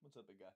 What's up, big guy?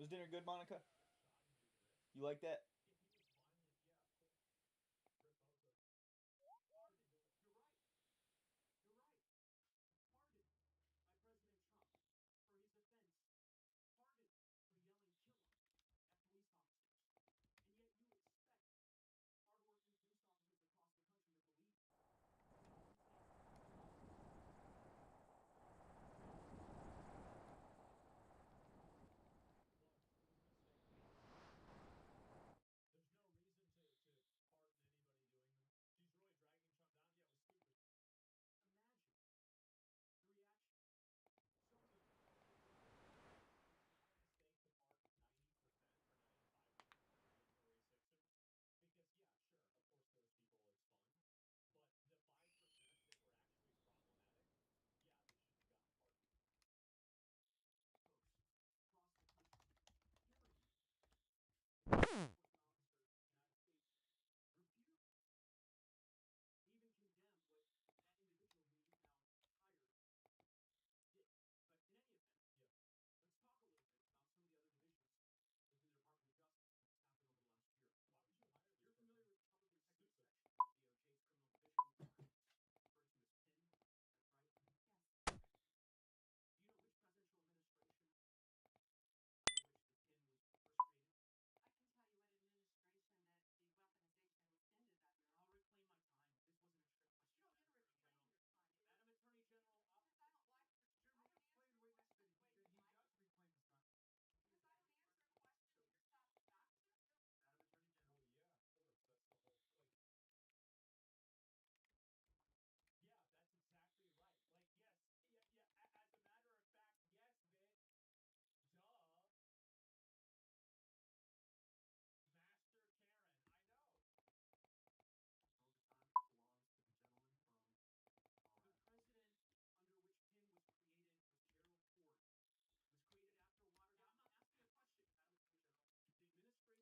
Was dinner good, Monica? You like that?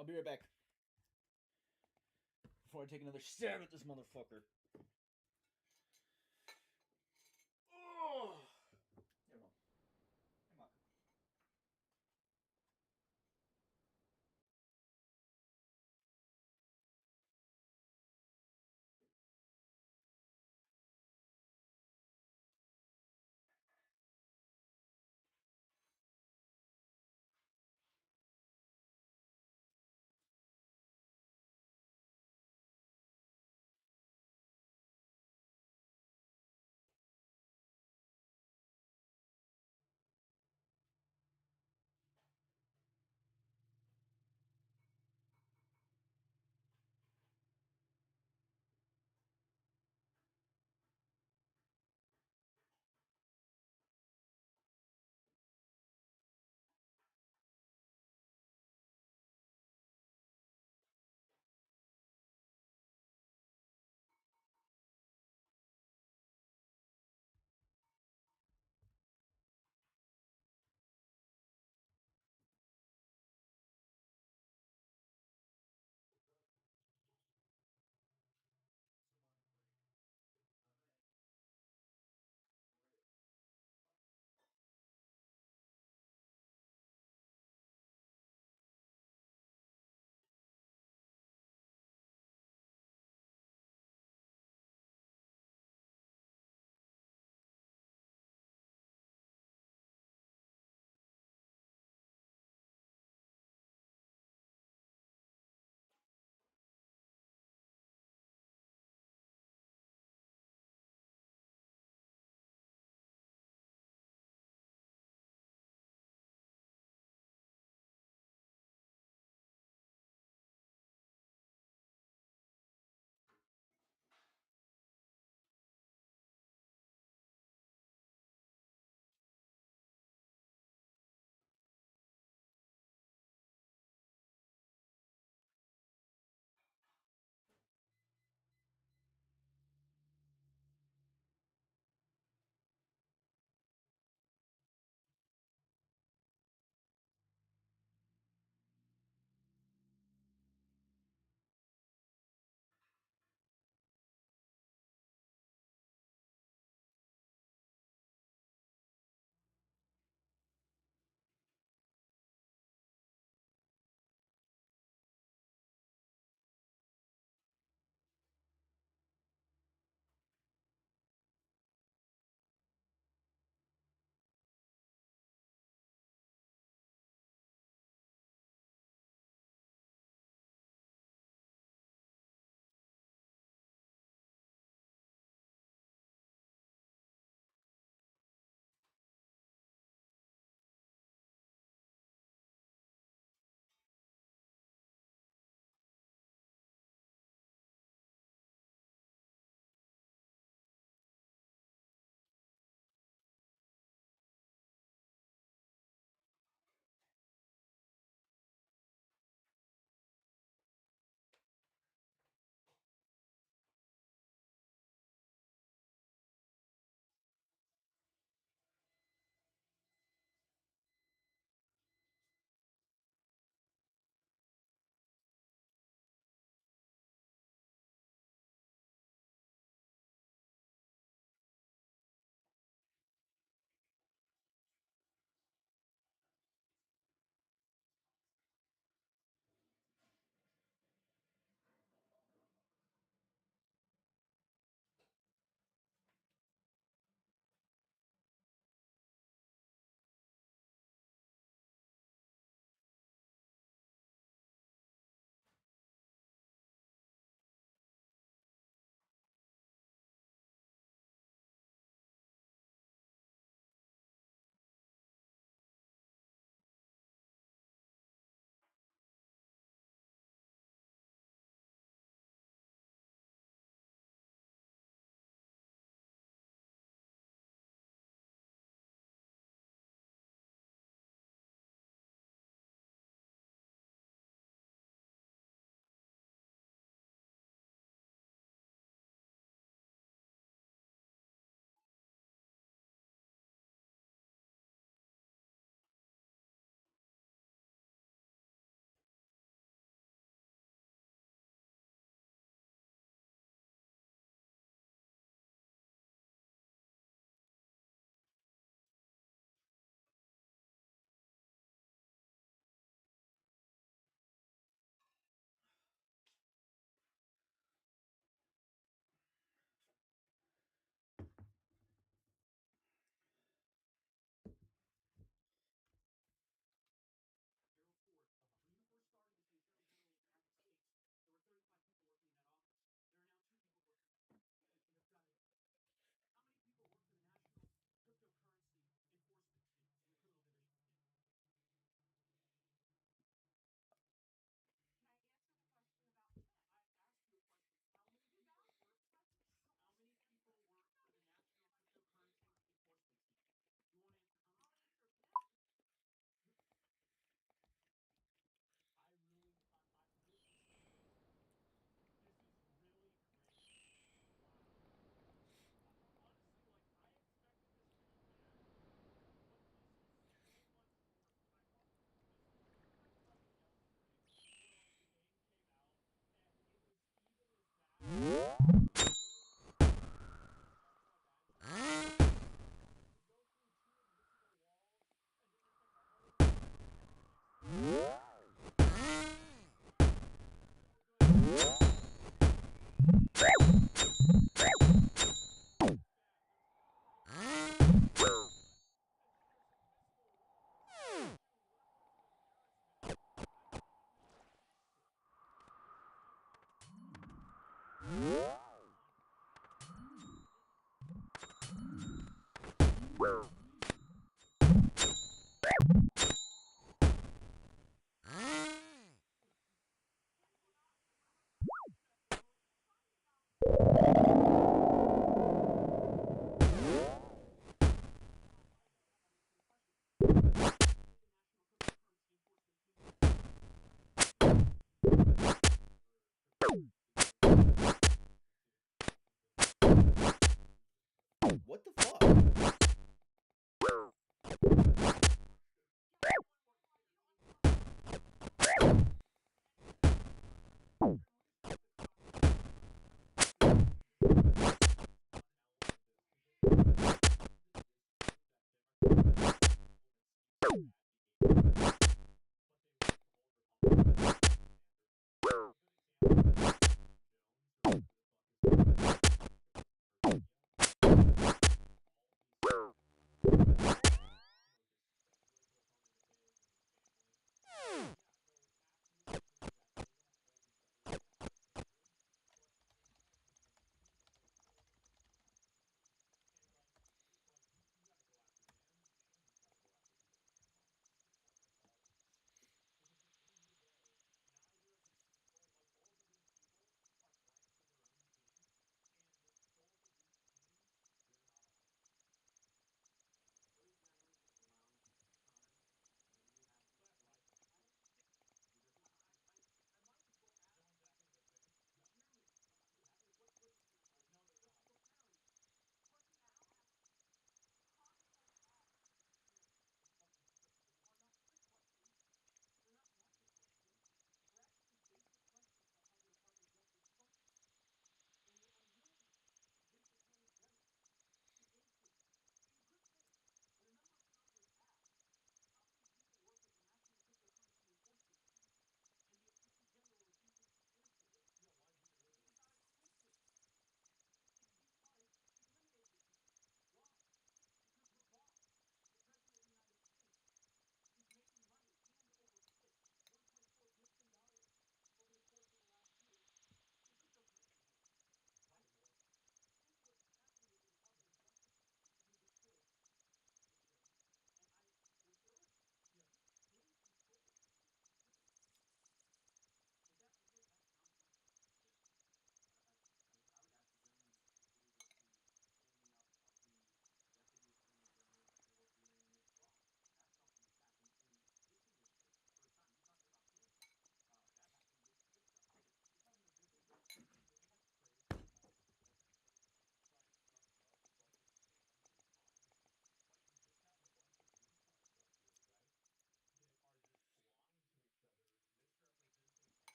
I'll be right back. Before I take another stab at this motherfucker. Oh! There we go. Hey, Monica.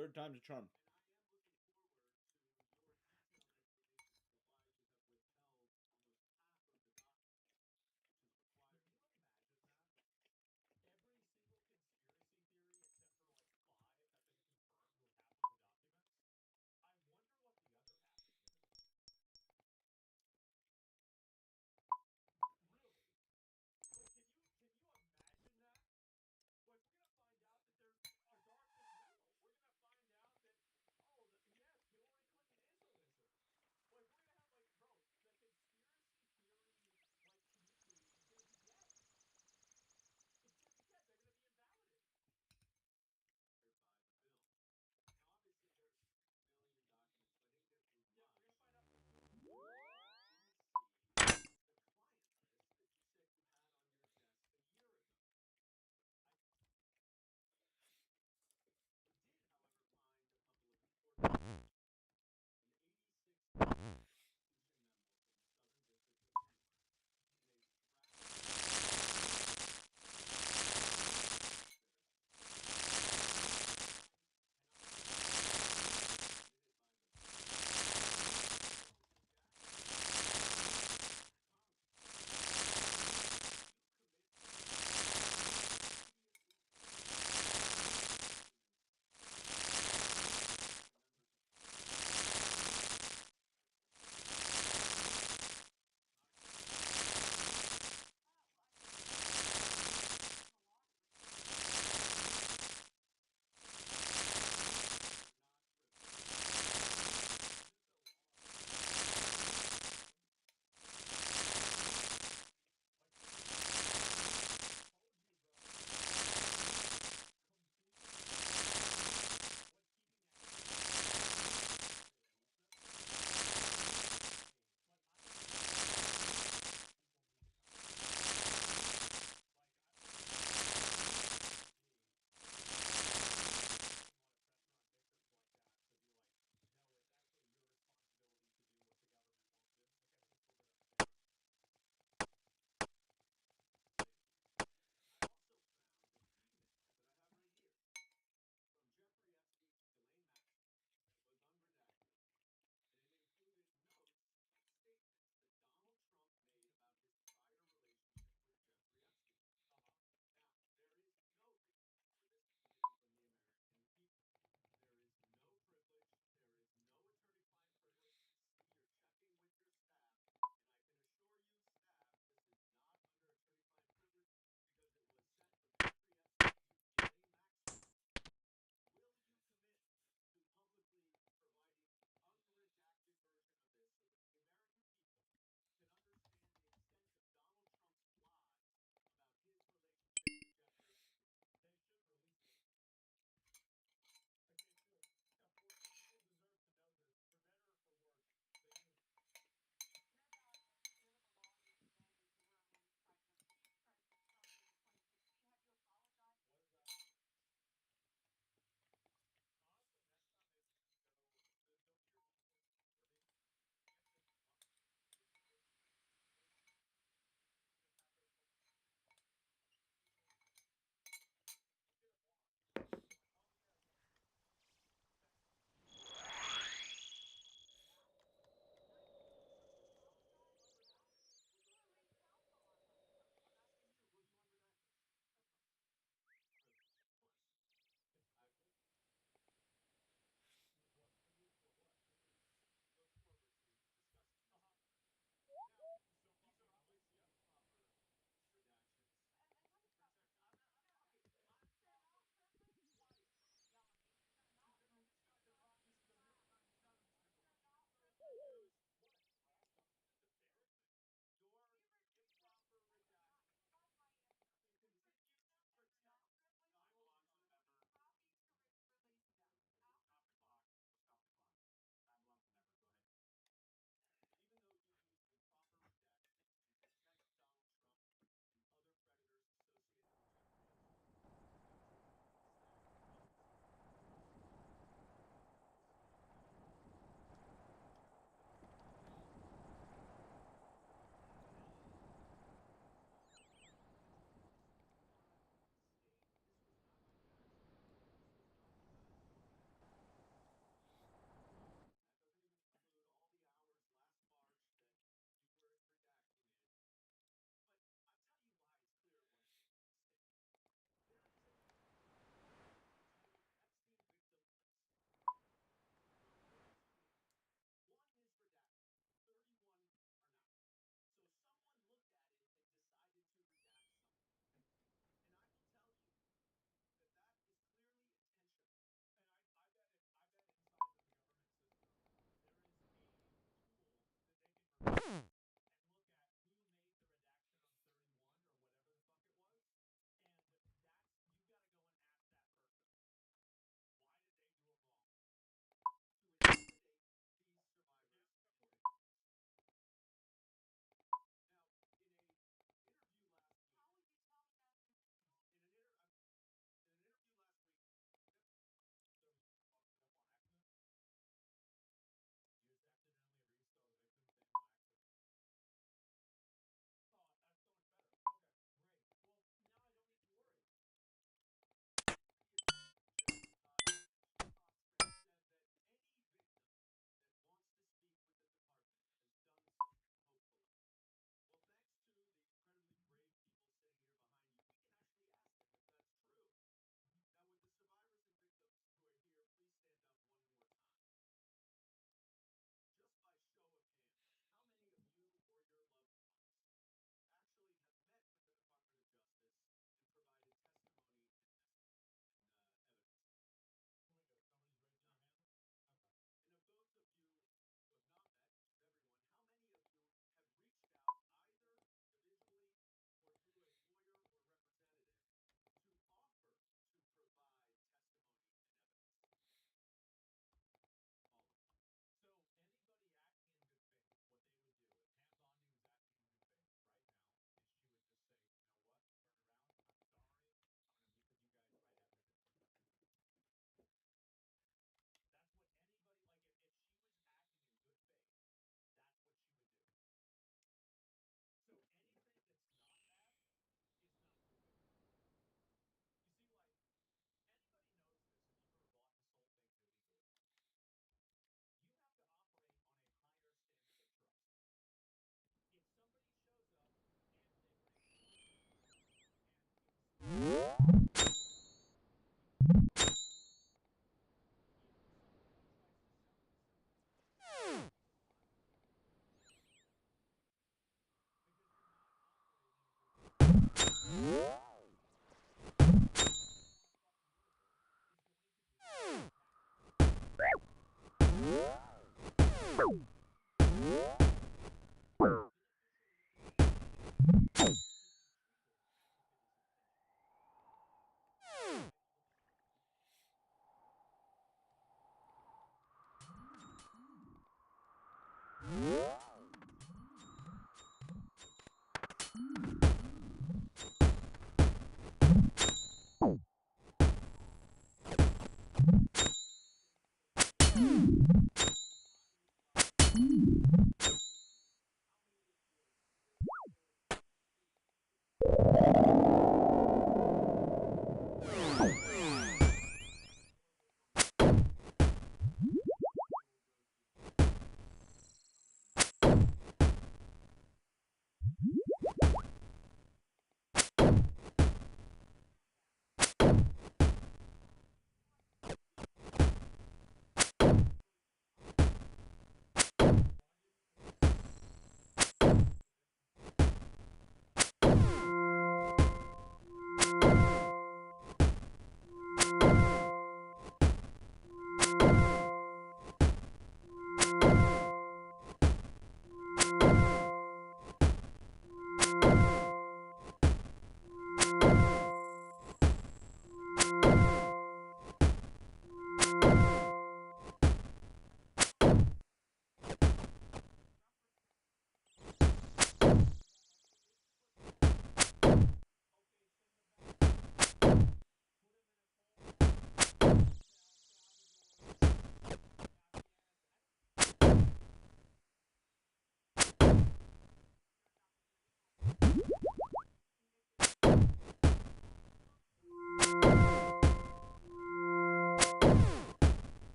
Third time's a charm.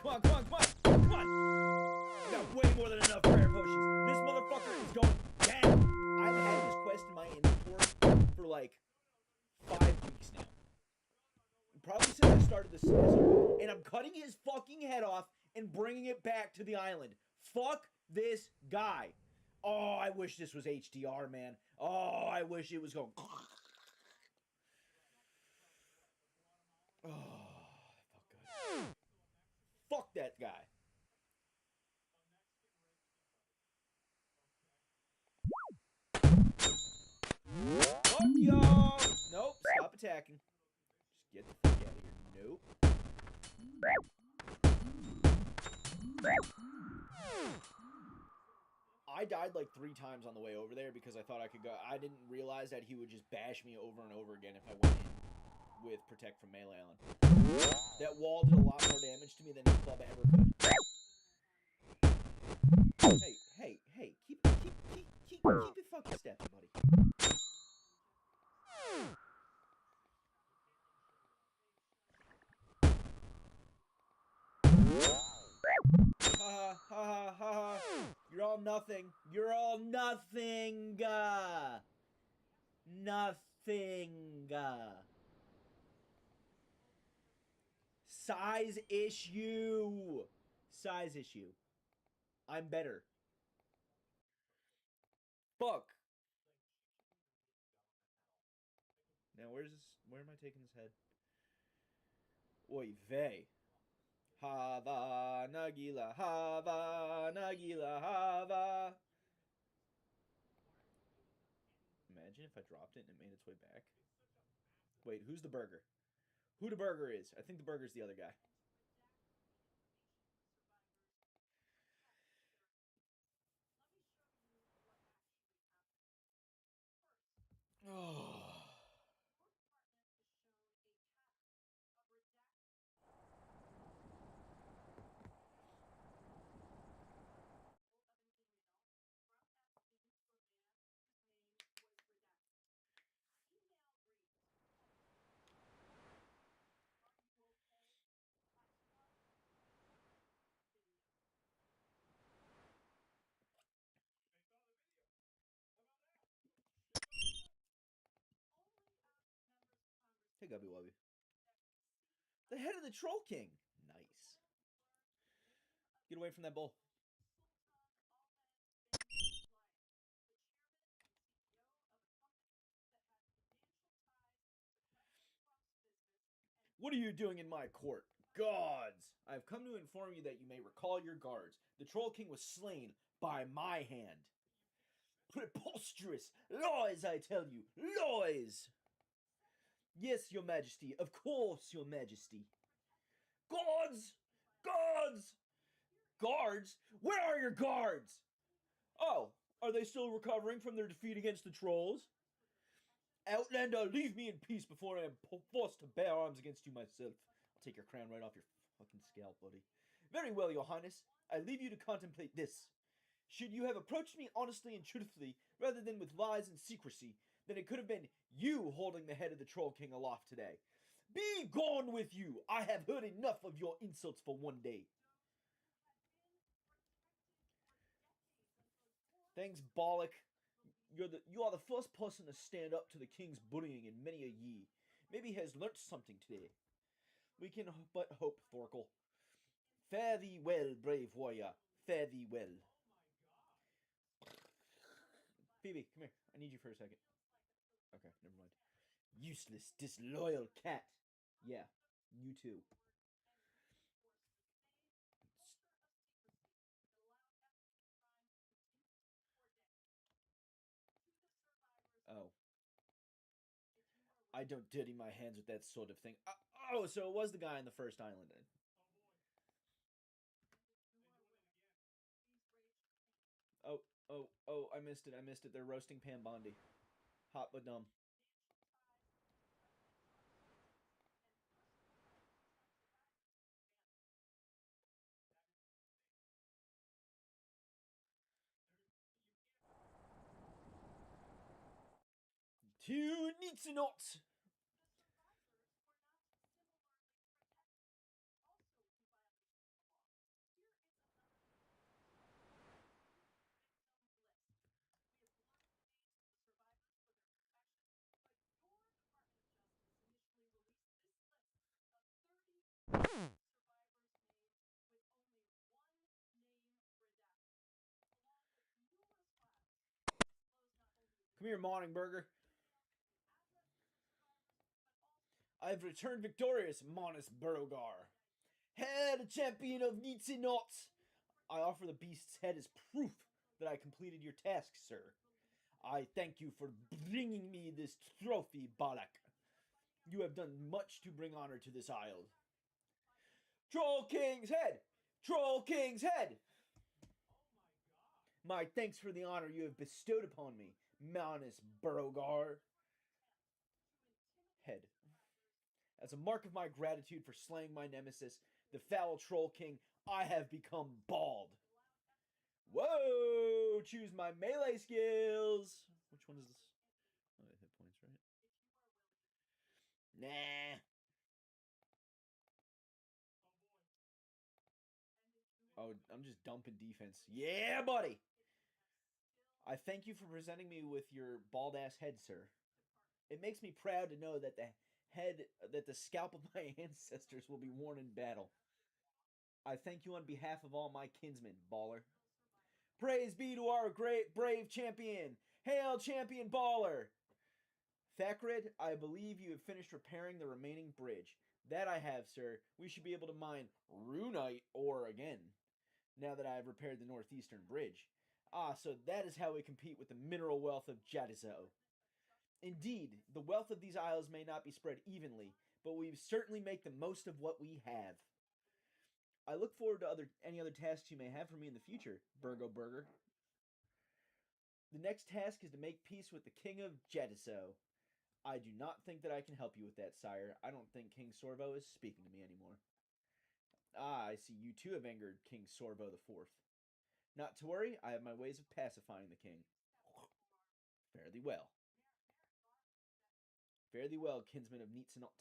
Come on, come on, come on, come on! I got way more than enough prayer potions. This motherfucker is going down. I've had this quest in my inventory for like 5 weeks now. Probably since I started this season. And I'm cutting his fucking head off and bringing it back to the island. Fuck this guy. Oh, I wish this was HDR, man. Oh, I wish it was going... Oh, fuck good. Fuck that guy. Fuck y'all. Nope, stop attacking. Just get the fuck out of here. Nope. I died like 3 times on the way over there because I thought I could go. I didn't realize that he would just bash me over and over again if I went in with Protect from Melee on. That wall did a lot more damage to me than his club ever could. Hey, keep it fucking stepping, buddy. Ha ha ha ha. You're all nothing. You're all nothing. Nothing. Size issue. Size issue. I'm better. Fuck. Now where am I taking his head? Oy vey. Hava Nagila Hava Nagila Hava. Imagine if I dropped it and it made its way back. Wait, who's the burger? Who the burger is? I think the burger's the other guy. Oh. Hey, Gubby Wubby. The head of the Troll King. Nice. Get away from that bull. What are you doing in my court? Gods! I have come to inform you that you may recall your guards. The Troll King was slain by my hand. Preposterous! Lies, I tell you! Lies! Yes, your majesty. Of course, your majesty. Guards! Guards! Guards? Where are your guards? Oh, are they still recovering from their defeat against the trolls? Outlander, leave me in peace before I am forced to bear arms against you myself. I'll take your crown right off your fucking scalp, buddy. Very well, your highness. I leave you to contemplate this. Should you have approached me honestly and truthfully, rather than with lies and secrecy, then it could have been you holding the head of the Troll King aloft today. Be gone with you! I have heard enough of your insults for one day. Thanks, Bollock. You are the first person to stand up to the king's bullying in many a ye. Maybe he has learnt something today. We can but hope, Thorkel. Fare thee well, brave warrior. Fare thee well. Phoebe, come here. I need you for a second. Okay, never mind. Useless, disloyal cat. Yeah, you too. Oh, I don't dirty my hands with that sort of thing. Oh, so it was the guy on the first island then. Oh, oh, I missed it. I missed it. They're roasting Pam Bondi. Hot but dumb. Two Nitsunot! Come here, Morning Burger. I've returned victorious, Monis Burrogar. Head champion of Nitsunot! I offer the beast's head as proof that I completed your task, sir. I thank you for bringing me this trophy, Balak. You have done much to bring honor to this isle. Troll King's head! Troll King's head! My thanks for the honor you have bestowed upon me, Manus Burrogar. Head. As a mark of my gratitude for slaying my nemesis, the foul Troll King, I have become bald. Whoa! Choose my melee skills. Which one is this? Oh, hit points, right? Nah. Oh, I'm just dumping defense. Yeah, buddy. I thank you for presenting me with your bald ass head, sir. It makes me proud to know that the scalp of my ancestors will be worn in battle. I thank you on behalf of all my kinsmen, baller. Praise be to our great brave champion. Hail, champion baller. Thackerid, I believe you have finished repairing the remaining bridge. That I have, sir. We should be able to mine Runite ore again, now that I have repaired the northeastern bridge. Ah, so that is how we compete with the mineral wealth of Jadizo. Indeed, the wealth of these isles may not be spread evenly, but we certainly make the most of what we have. I look forward to any other tasks you may have for me in the future, Burgo Burger. The next task is to make peace with the King of Jediso. I do not think that I can help you with that, sire. I don't think King Sorvo is speaking to me anymore. Ah, I see you too have angered King Sorvo the Fourth. Not to worry, I have my ways of pacifying the king. Fare thee well. Fare thee well, kinsman of Neatsanot.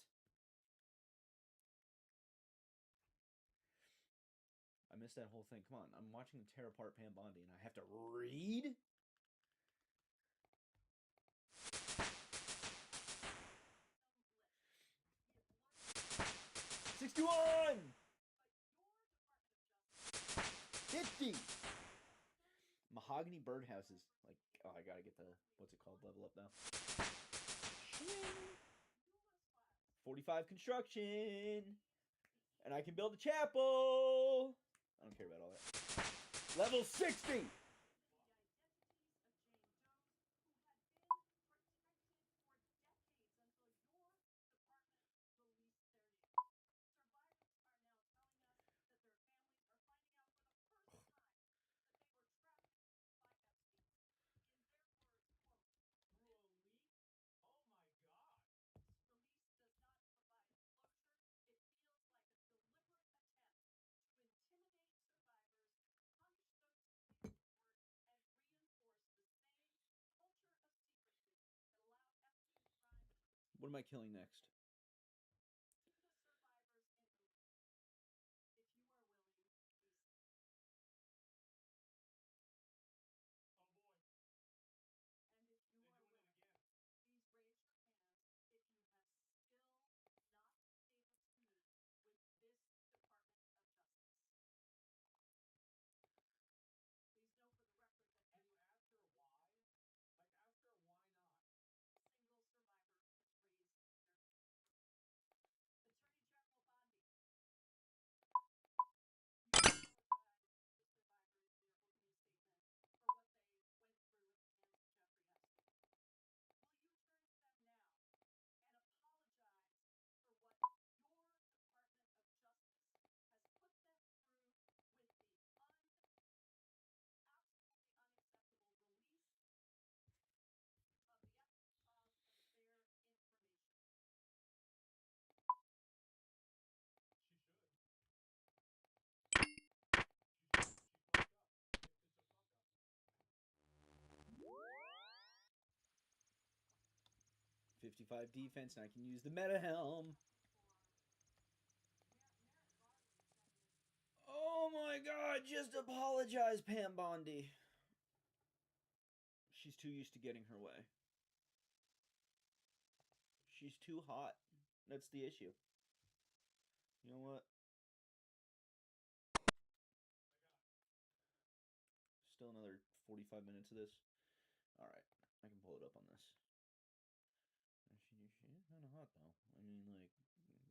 I missed that whole thing. Come on, I'm watching them tear apart Pam Bondi, and I have to read? 61! 50! Mahogany birdhouses. Like, oh, I gotta get the, what's it called, level up now. 45 construction! And I can build a chapel! I don't care about all that. Level 60! What am I killing next? .55 defense, and I can use the meta helm. Oh my god, just apologize, Pam Bondi. She's too used to getting her way. She's too hot. That's the issue. You know what? Still another 45 minutes of this. Alright, I can pull it up on this. She is kind of hot, though. I mean, like,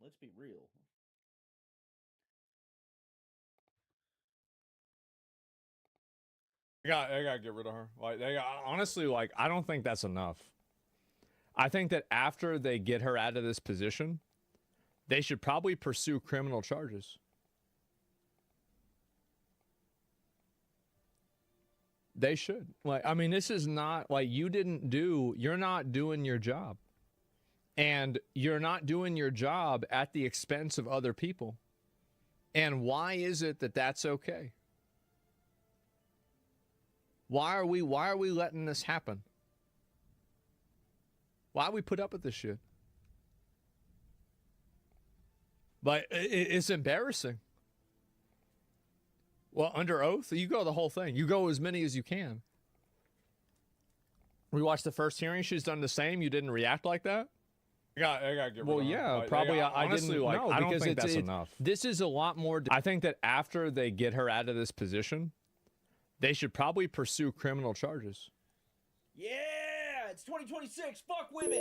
let's be real. I gotta get rid of her. Like, honestly, like, I don't think that's enough. I think that after they get her out of this position, they should probably pursue criminal charges. They should. Like, I mean, this is not like you're not doing your job. And you're not doing your job at the expense of other people. And why is it that that's okay? Why are we letting this happen? Why we put up with this shit? But it's embarrassing. Well, under oath, you go the whole thing. You go as many as you can. We watched the first hearing. She's done the same. You didn't react like that? I gotta get rid of her. Yeah, like, probably. I didn't like. No, I don't think that's enough. This is a lot more. I think that after they get her out of this position, they should probably pursue criminal charges. Yeah, it's 2026. Fuck women.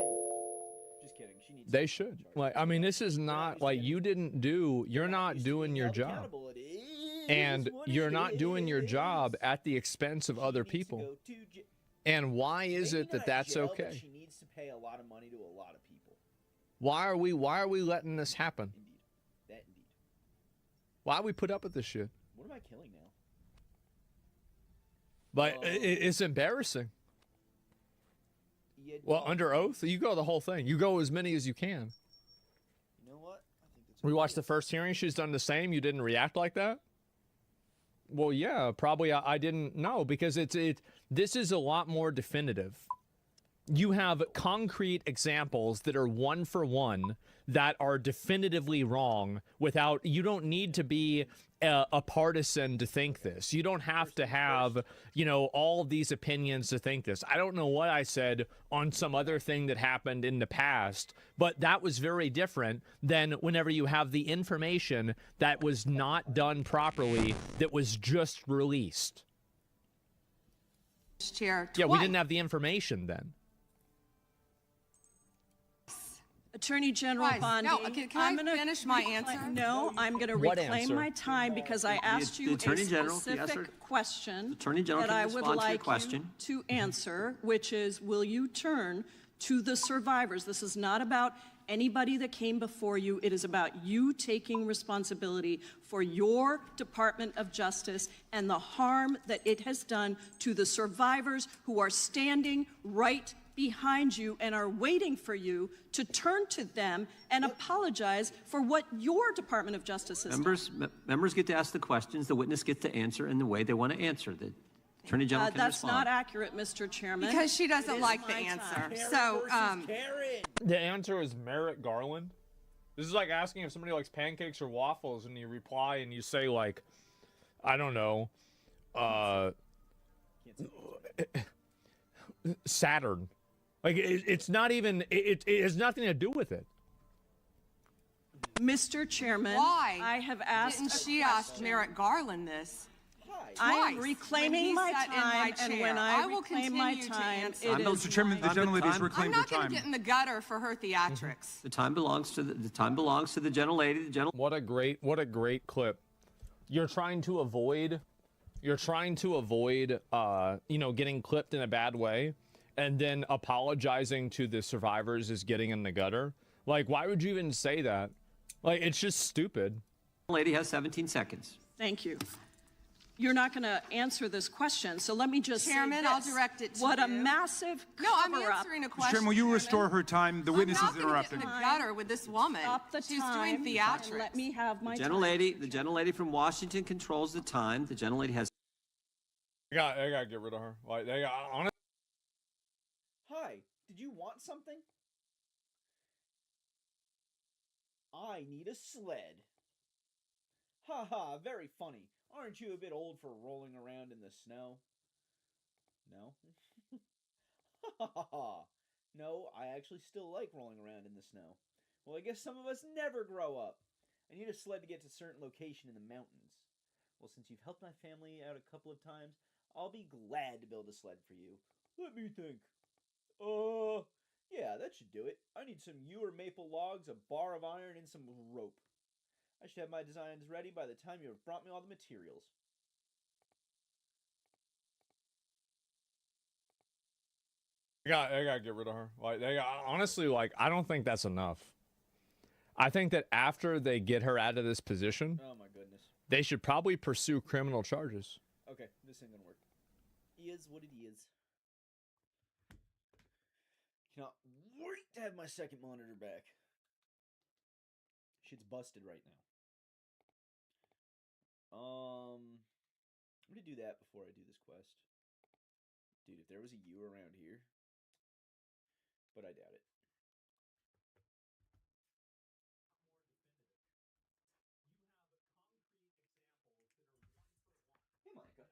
Just kidding. She needs. They should. Like, I mean, this is not like you're not doing your job. And you're not doing your job at the expense of other people. And why is it that that's okay? She needs to pay a lot of money to a lot of people. Why are we letting this happen? Indeed. That indeed. Why we put up with this shit? What am I killing now? But it's embarrassing. Well, under oath, you go the whole thing. You go as many as you can. You know what? I think that's. We watched the first hearing. She's done the same. You didn't react like that? Well, yeah, probably I didn't know because this is a lot more definitive. You have concrete examples that are one for one that are definitively wrong without, you don't need to be a partisan to think this. You don't have to have, you know, all of these opinions to think this. I don't know what I said on some other thing that happened in the past, but that was very different than whenever you have the information that was not done properly, that was just released. Chair, yeah, we didn't have the information then. Attorney General Bondi, No, can I finish my answer? No, I'm going to reclaim my time because I asked you a specific question that I would like you to answer, which is, will you turn to the survivors? This is not about anybody that came before you. It is about you taking responsibility for your Department of Justice and the harm that it has done to the survivors who are standing right behind you and are waiting for you to turn to them and apologize for what your Department of Justice has done. Members get to ask the questions, the witness gets to answer in the way they want to answer. Attorney General can That's respond. not accurate, Mr. Chairman. Because she doesn't like the answer. So, the answer is Merrick Garland. This is like asking if somebody likes pancakes or waffles, and you reply and you say like, I don't know, Saturn. Like it's not even. It has nothing to do with it. Mr. Chairman, why? I have asked. Didn't she ask Merrick Garland this? I am reclaiming my time, and when I reclaim my time, it is Mr. Chairman, the gentlelady has reclaimed her I'm not going time. to get in the gutter for her theatrics. The time belongs to the gentlelady. The What a great clip. You're trying to avoid, getting clipped in a bad way, and then apologizing to the survivors is getting in the gutter. Like, why would you even say that? Like, it's just stupid. gentlelady has 17 seconds. Thank you. You're not going to answer this question, so let me just Chairman, say this. I'll direct it to what you. a massive No, I'm cover-up. answering a Mr. question. Chairman, will you restore her time? The witness is I'm not interrupted. going to get in the gutter with this woman. Stop the She's time. doing theatrics. Let me have my The time. gentlelady from Washington controls the time. The gentlelady has. I gotta get rid of her. Like, honestly. Hi, did you want something? I need a sled. Ha ha, very funny. Aren't you a bit old for rolling around in the snow? No? Ha ha ha. No, I actually still like rolling around in the snow. Well, I guess some of us never grow up. I need a sled to get to a certain location in the mountains. Well, since you've helped my family out a couple of times, I'll be glad to build a sled for you. Let me think. Yeah, that should do it. I need some yew or maple logs, a bar of iron, and some rope. I should have my designs ready by the time you have brought me all the materials. I gotta get rid of her. Like, honestly, like, I don't think that's enough. I think that after they get her out of this position, Oh my goodness. they should probably pursue criminal charges. Okay, this ain't gonna work. Is what it is. Cannot wait to have my second monitor back. Shit's busted right now. I'm gonna do that before I do this quest. Dude, if there was a U around here. But I doubt it. Hey, Monica.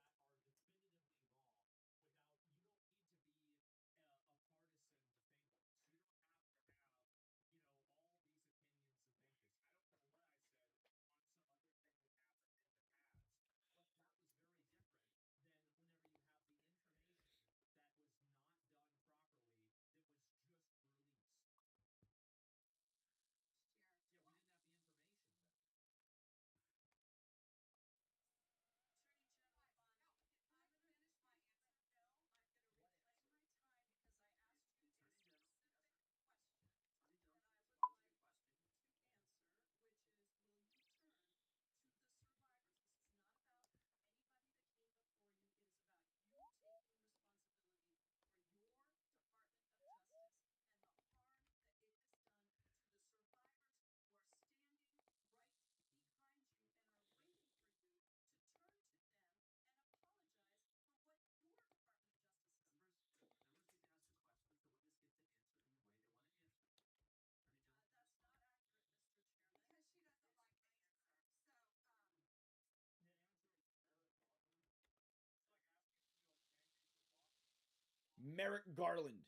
Merrick Garland.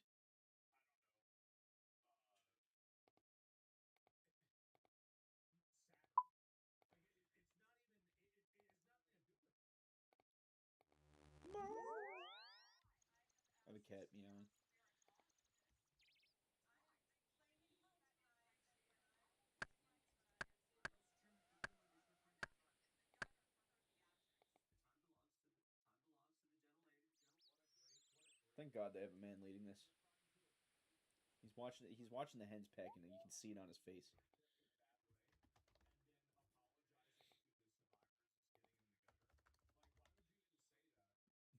I have a cat meowing. Thank God they have a man leading this. He's watching the hens peck, and you can see it on his face.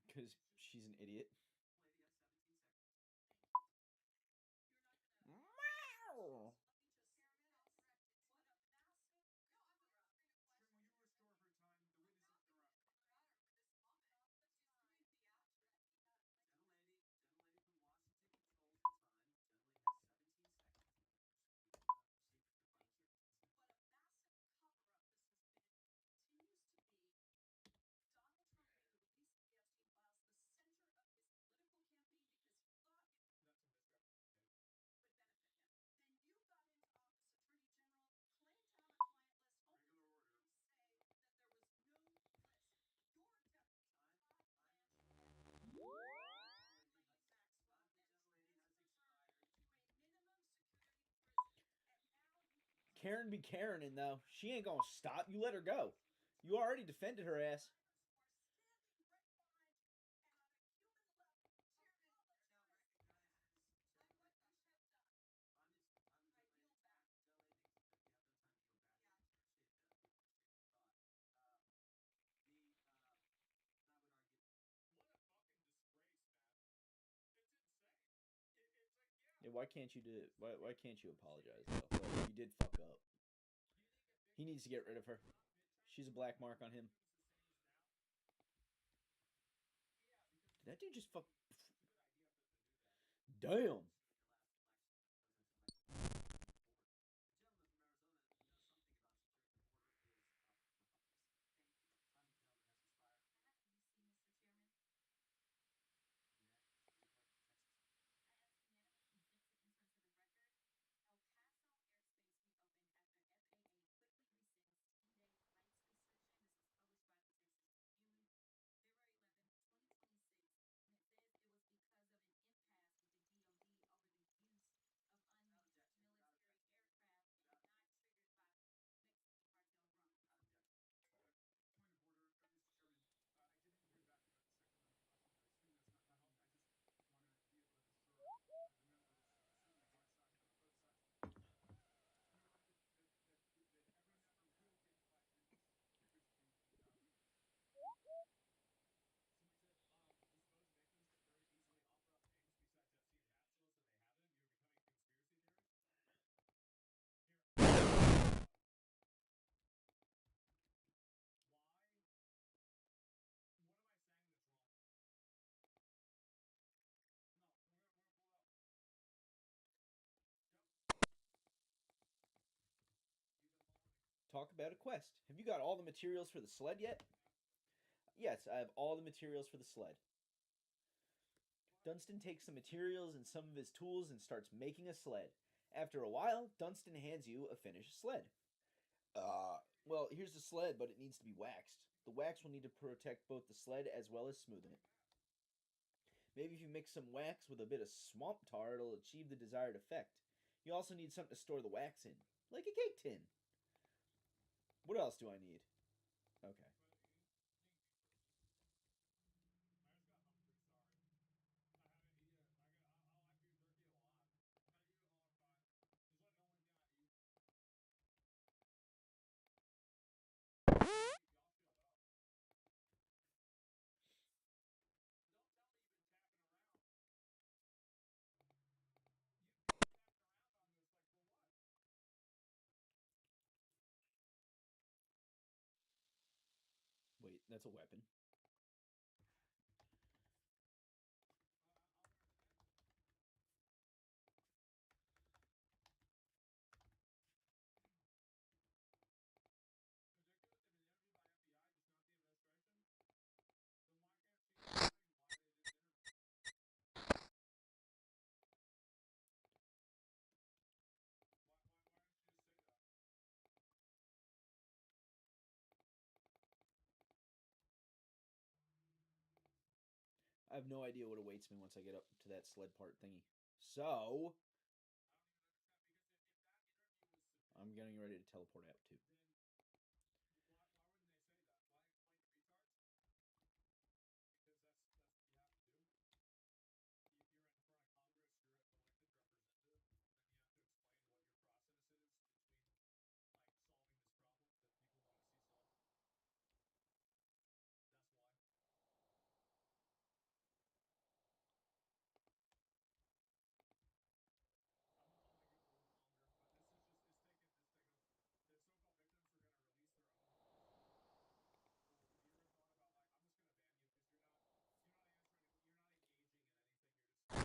Because she's an idiot. Meow. Karen be Karenin, though. She ain't gonna stop. You let her go. You already defended her ass. Yeah, why can't you do? Why can't you apologize though? Like, you did fuck up. He needs to get rid of her. She's a black mark on him. Did that dude just fuck? Damn. Talk about a quest. Have you got all the materials for the sled yet? Yes, I have all the materials for the sled. Dunstan takes the materials and some of his tools and starts making a sled. After a while, Dunstan hands you a finished sled. Well, here's the sled, but it needs to be waxed. The wax will need to protect both the sled as well as smoothing it. Maybe if you mix some wax with a bit of swamp tar, it'll achieve the desired effect. You also need something to store the wax in, like a cake tin. What else do I need? Okay. Wait, that's a weapon. I have no idea what awaits me once I get up to that sled part thingy. So, I'm getting ready to teleport out too.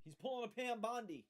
He's pulling a Pam Bondi.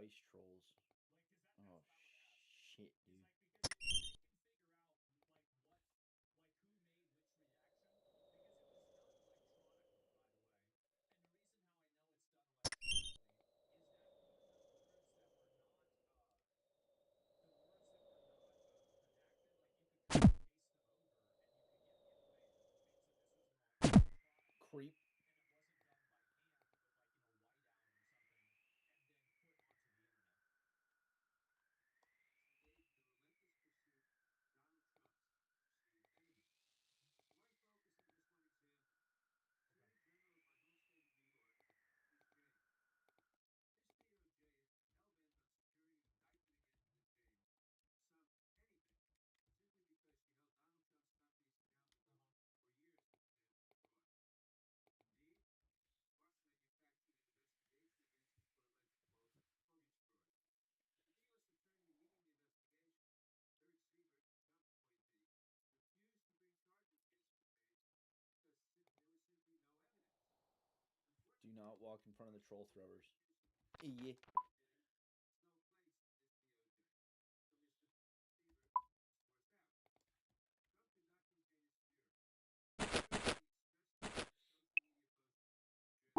ice trolls. Oh shit, dude. Creep. Do not walk in front of the troll throwers. Yeah.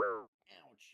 Ouch.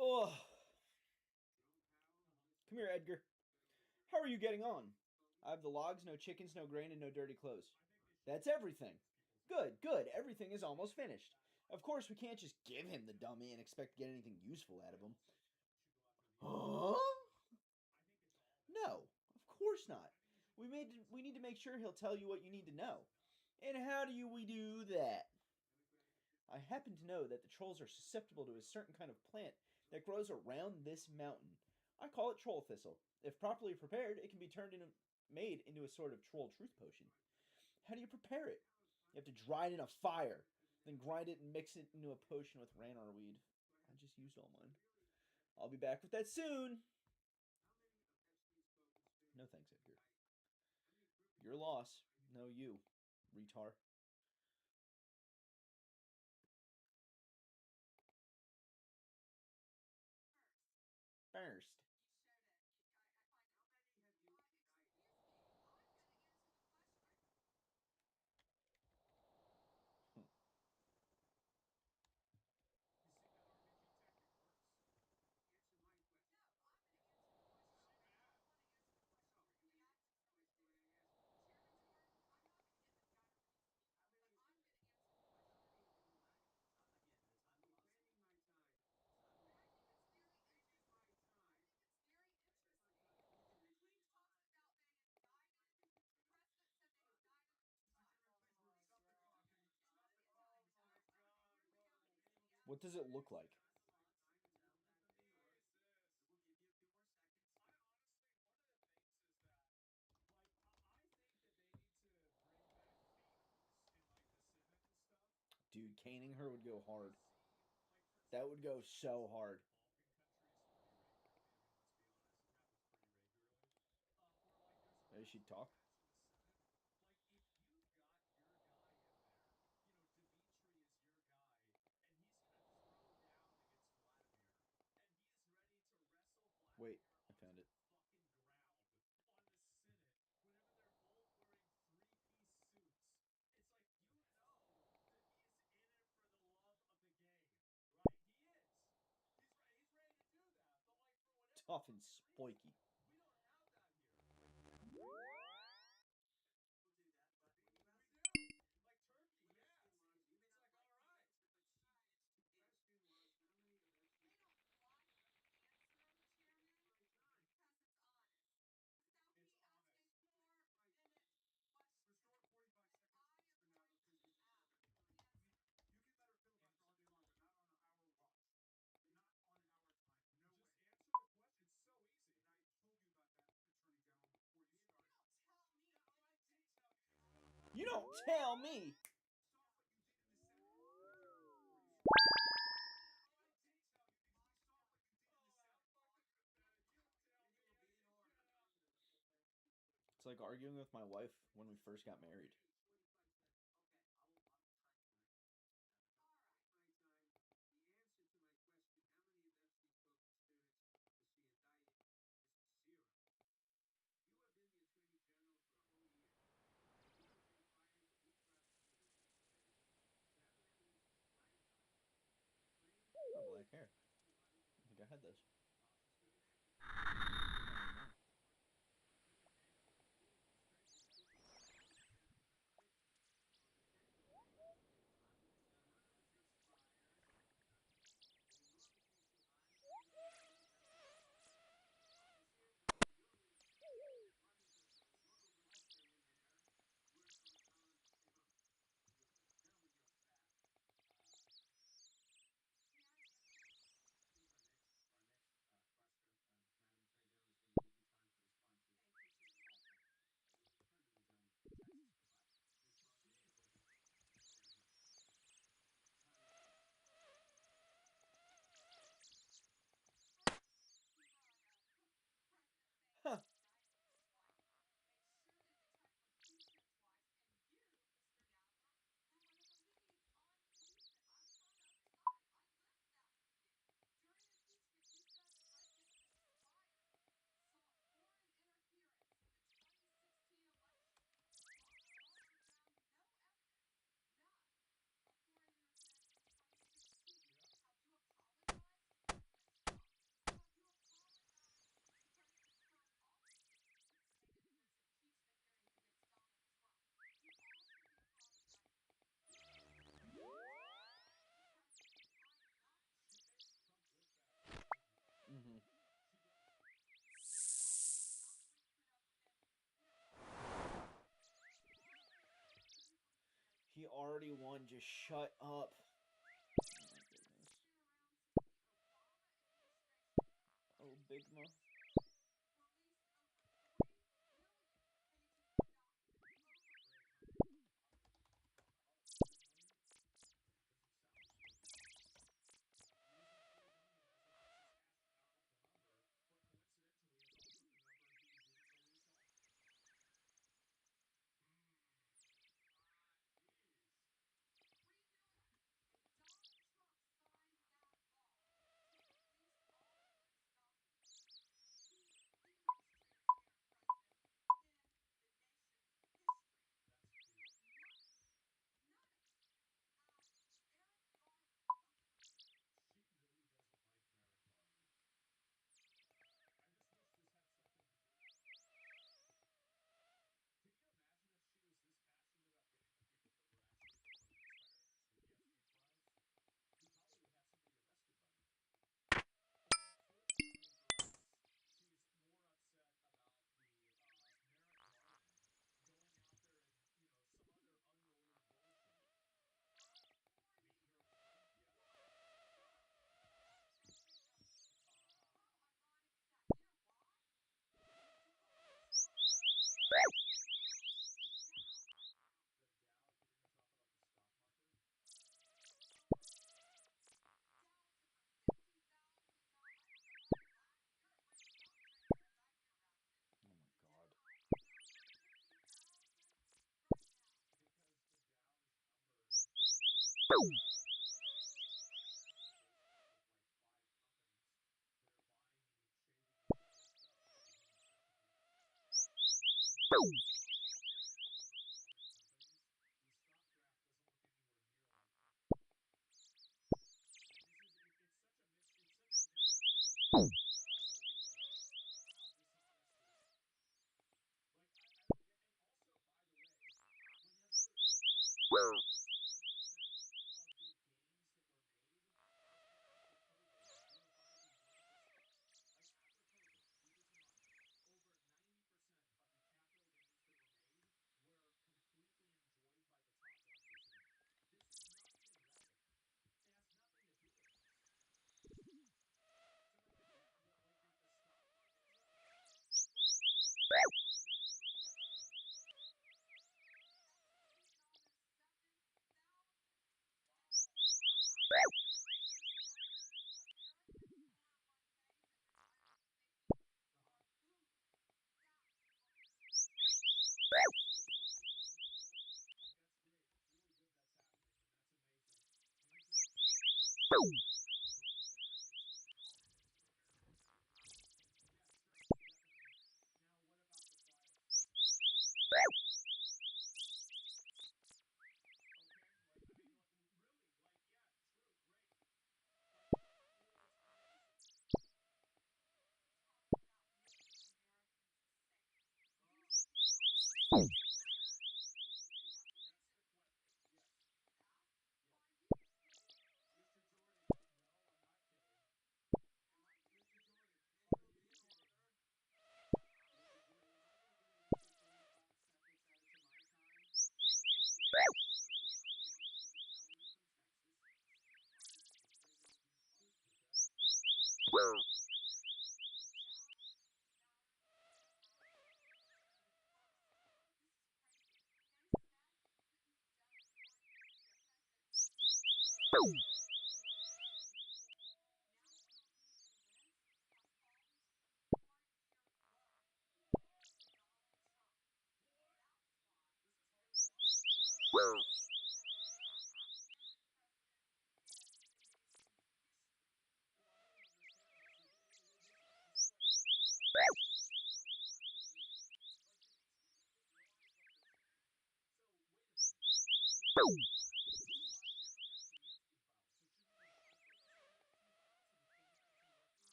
Oh. Come here, Edgar. How are you getting on? I have the logs, no chickens, no grain, and no dirty clothes. That's everything. Good, good. Everything is almost finished. Of course, we can't just give him the dummy and expect to get anything useful out of him. Huh? No, of course not. We need to make sure he'll tell you what you need to know. And how do we do that? I happen to know that the trolls are susceptible to a certain kind of plant that grows around this mountain. I call it troll thistle. If properly prepared, it can be made into a sort of troll truth potion. How do you prepare it? You have to dry it in a fire, then grind it and mix it into a potion with ranar weed. I just used all mine. I'll be back with that soon. No thanks, Edgar. Your loss. No, you, retard. First. What does it look like? Dude, caning her would go hard. That would go so hard. Maybe she'd talk. Wait, I found it. Tough and spiky. You don't tell me! It's like arguing with my wife when we first got married. Oh, black hair. I think I had those. Huh. Mm-hmm. He already won. Just shut up. Oh, Big Ma.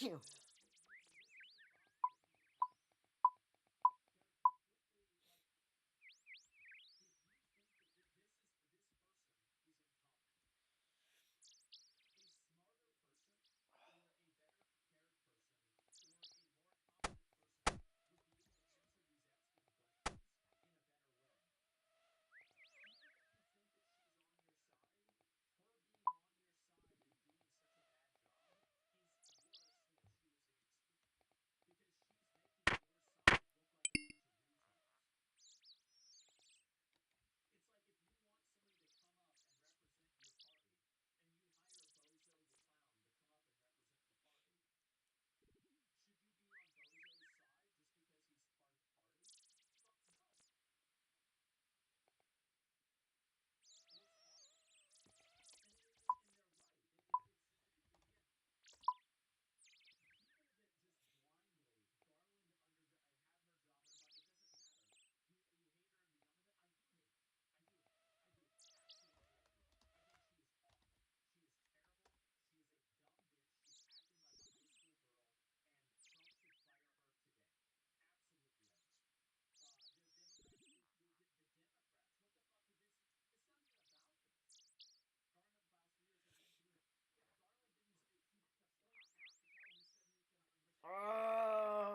bless you.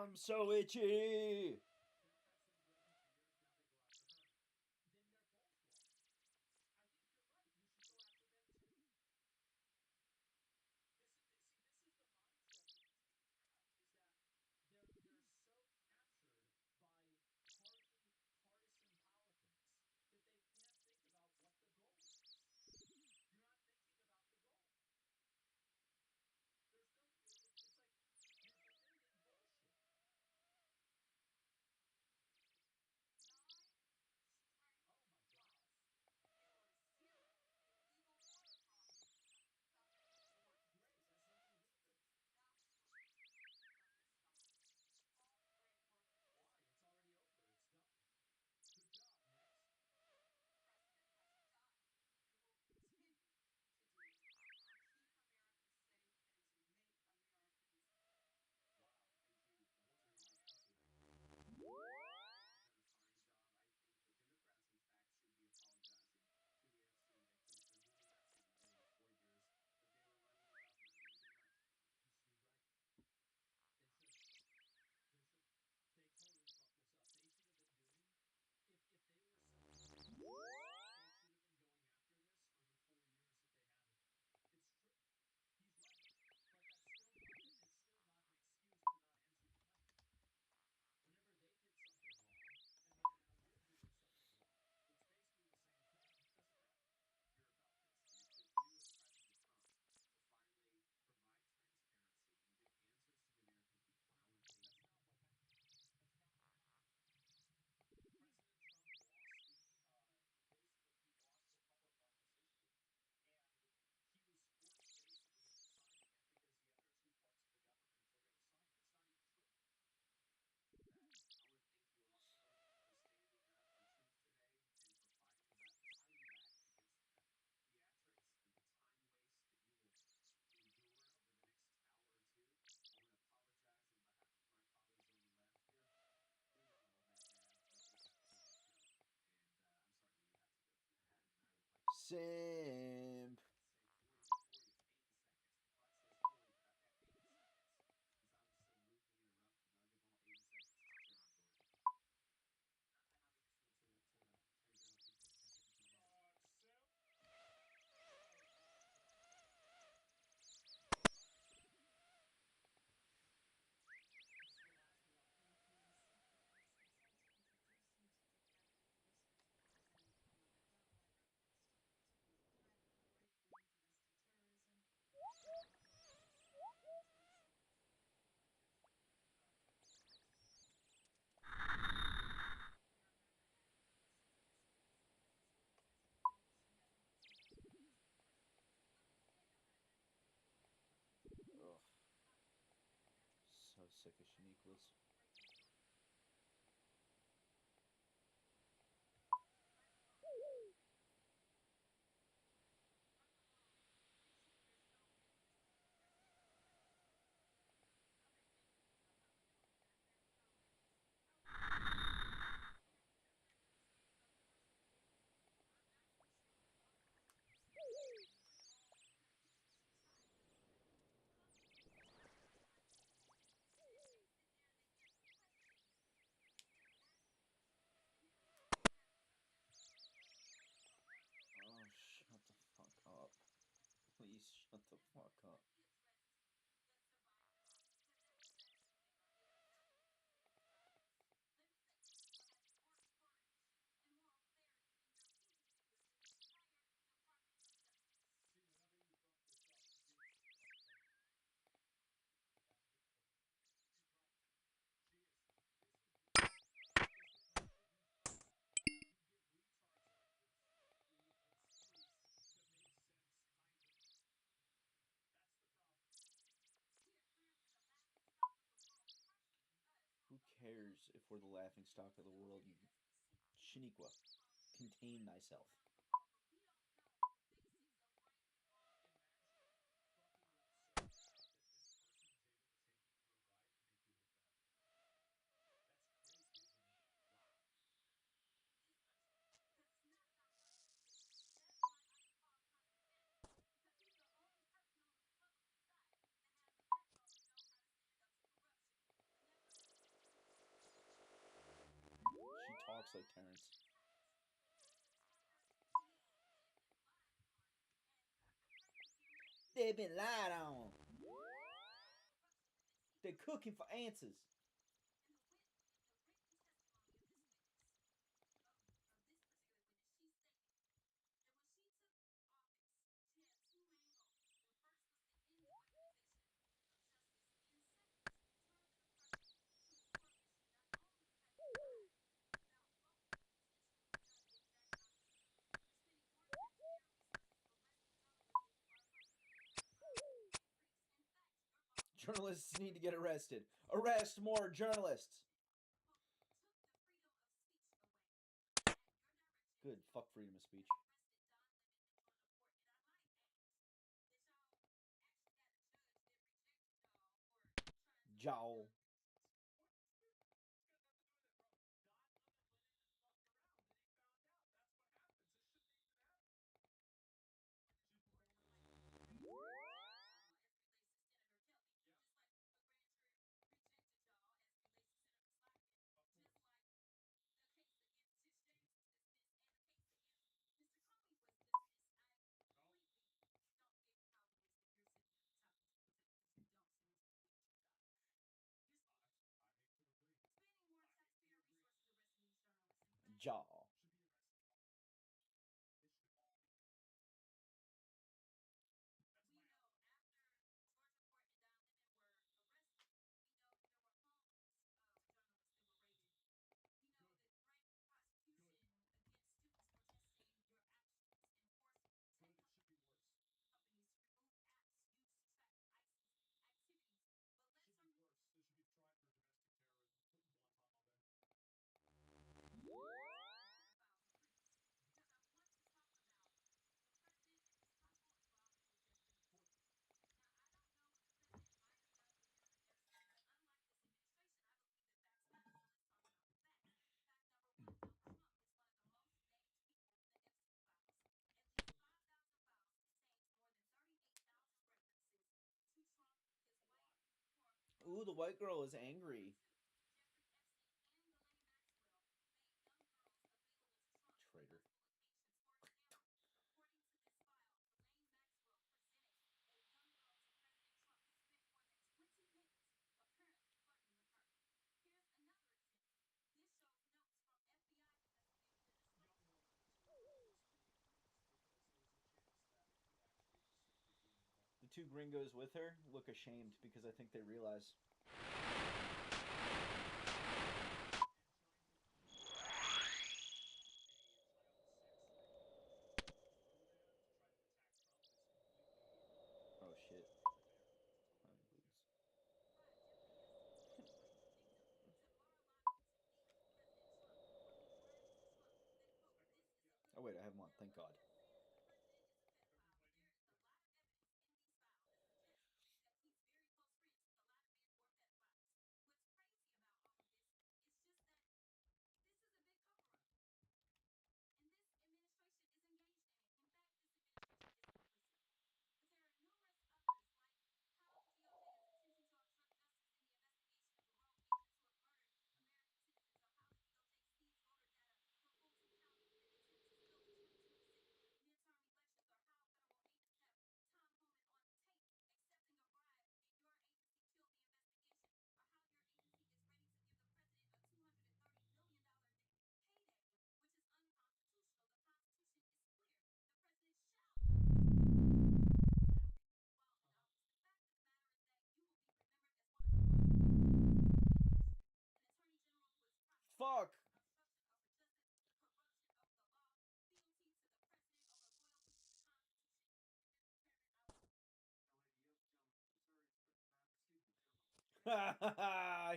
I'm so itchy. Simp. Ugh. So sick of Shaniquas. Shut the fuck up. Who cares if we're the laughing stock of the world, you Shaniqua? Contain thyself. She talks like Terrence. They've been lied on. They're cooking for answers. Journalists need to get arrested. Arrest more journalists. Good. Fuck freedom of speech. Jowl. Jaw. Ooh, the white girl is angry. Traitor. The two gringos with her look ashamed because I think they realize. Oh shit. Oh wait, I have one. Thank God.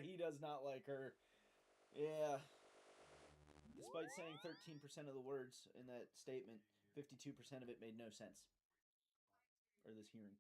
He does not like her. Yeah. Despite saying 13% of the words in that statement, 52% of it made no sense. Or this hearing.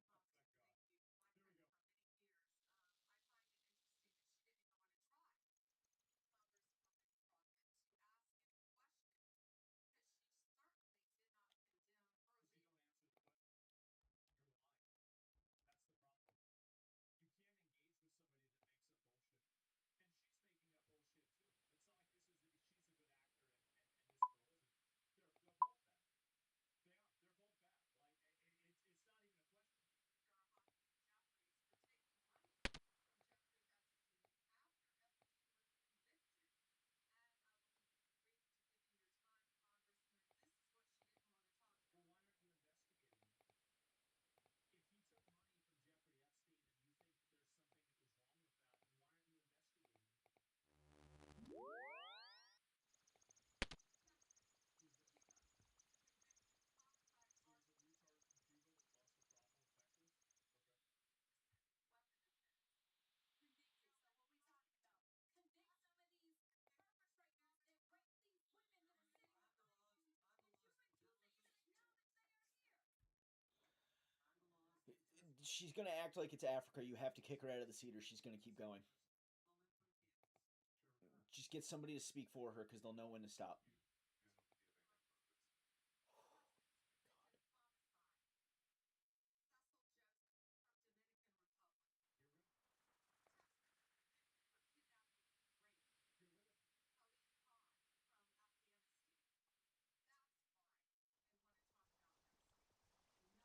She's gonna act like it's Africa. You have to kick her out of the seat, or she's gonna keep going. Just get somebody to speak for her, because they'll know when to stop.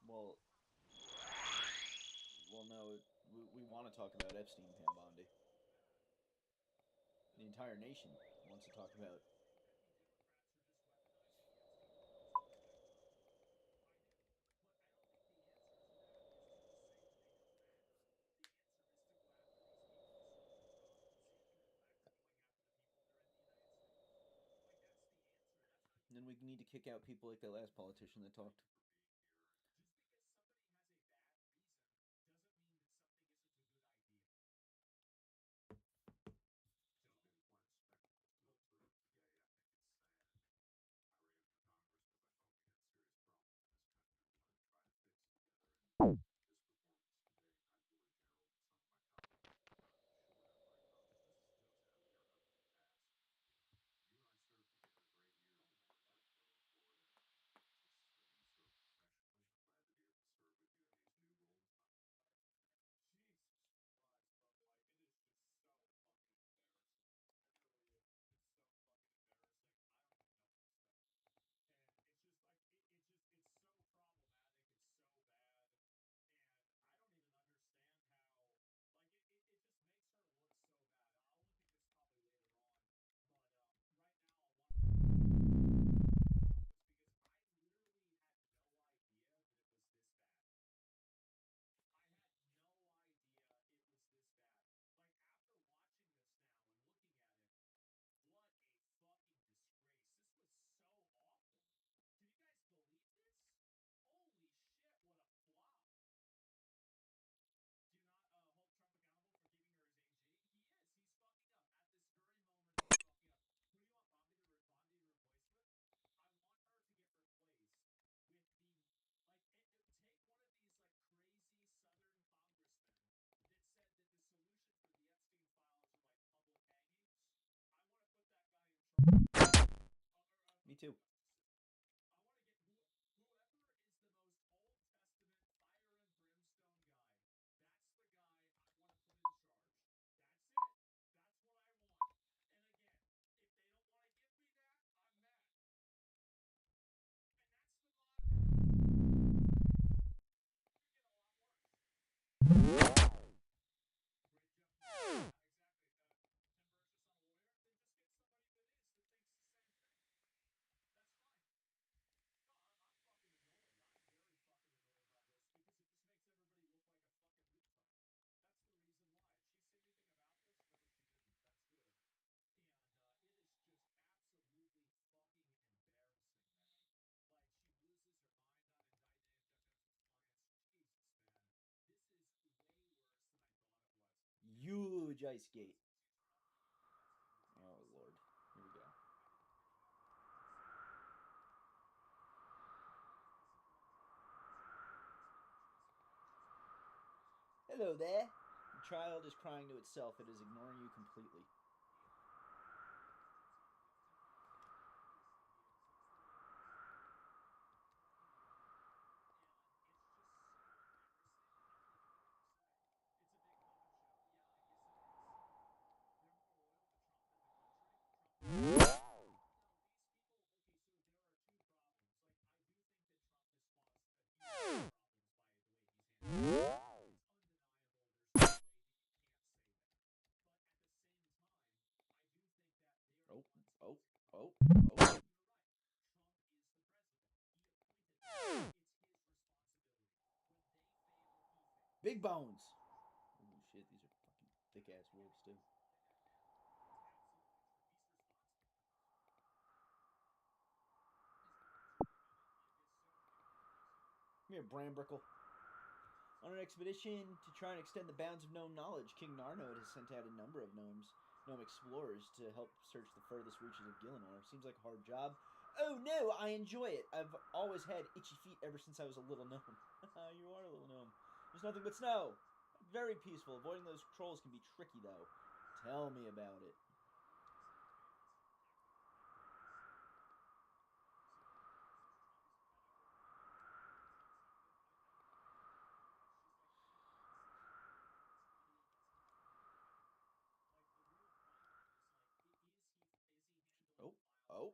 Well, no, we want to talk about Epstein, Pam Bondi. The entire nation wants to talk about. And then we need to kick out people like that last politician that talked. Me too. dice gate. Oh, Lord. Here we go. Hello there. The child is crying to itself. It is ignoring you completely. Oh, oh, oh, oh. Big bones. Oh shit, these are fucking thick ass wolves too. Come here, Brambrickle. On an expedition to try and extend the bounds of gnome knowledge, King Narnode has sent out a number of gnome explorers to help search the furthest reaches of Gielinor. Seems like a hard job. Oh no, I enjoy it. I've always had itchy feet ever since I was a little gnome. You are a little gnome. There's nothing but snow. Very peaceful. Avoiding those trolls can be tricky, though. Tell me about it. Oh, oh.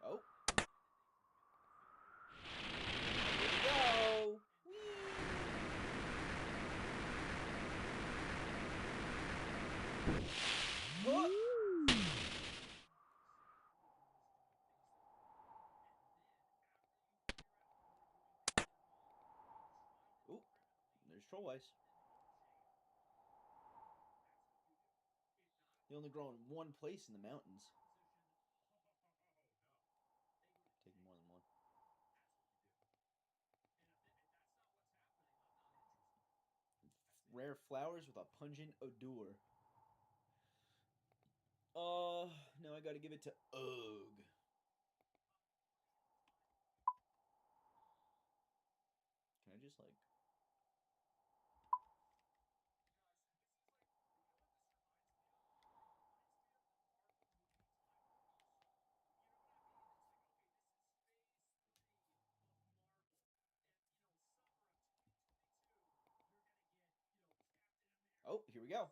Oh. Here we go. Whee! Ooh, there's Trollweiss. They only grow in one place in the mountains. Taking more than one. Rare flowers with a pungent odor. No, I gotta give it to Ugh. Can I just, like... Oh, here we go.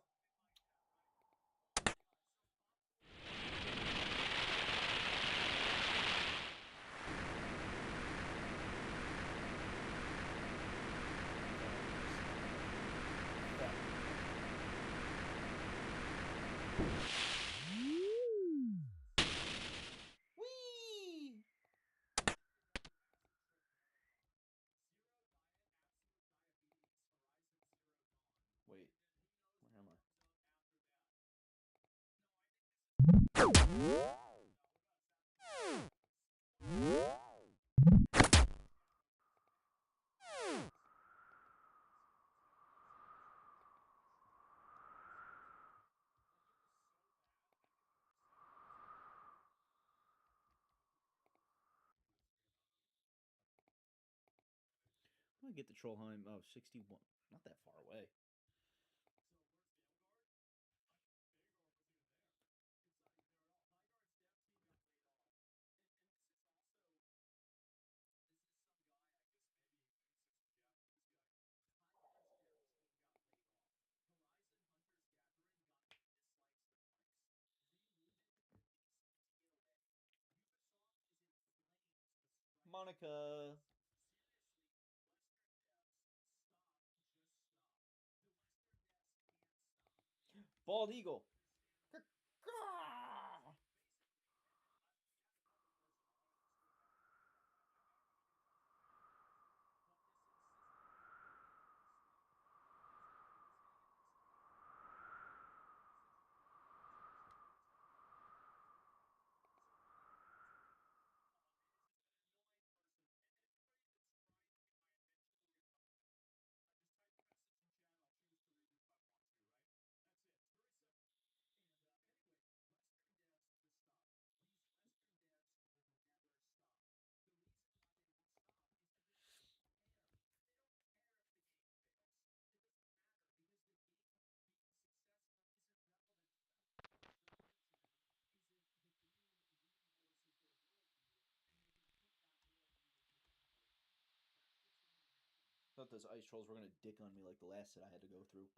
Whee! Wait, where am I? I'm gonna get the Trollheim. Oh, 61. Not that far away. Monica. Bald eagle. thought those ice trolls were gonna dick on me like the last set I had to go through.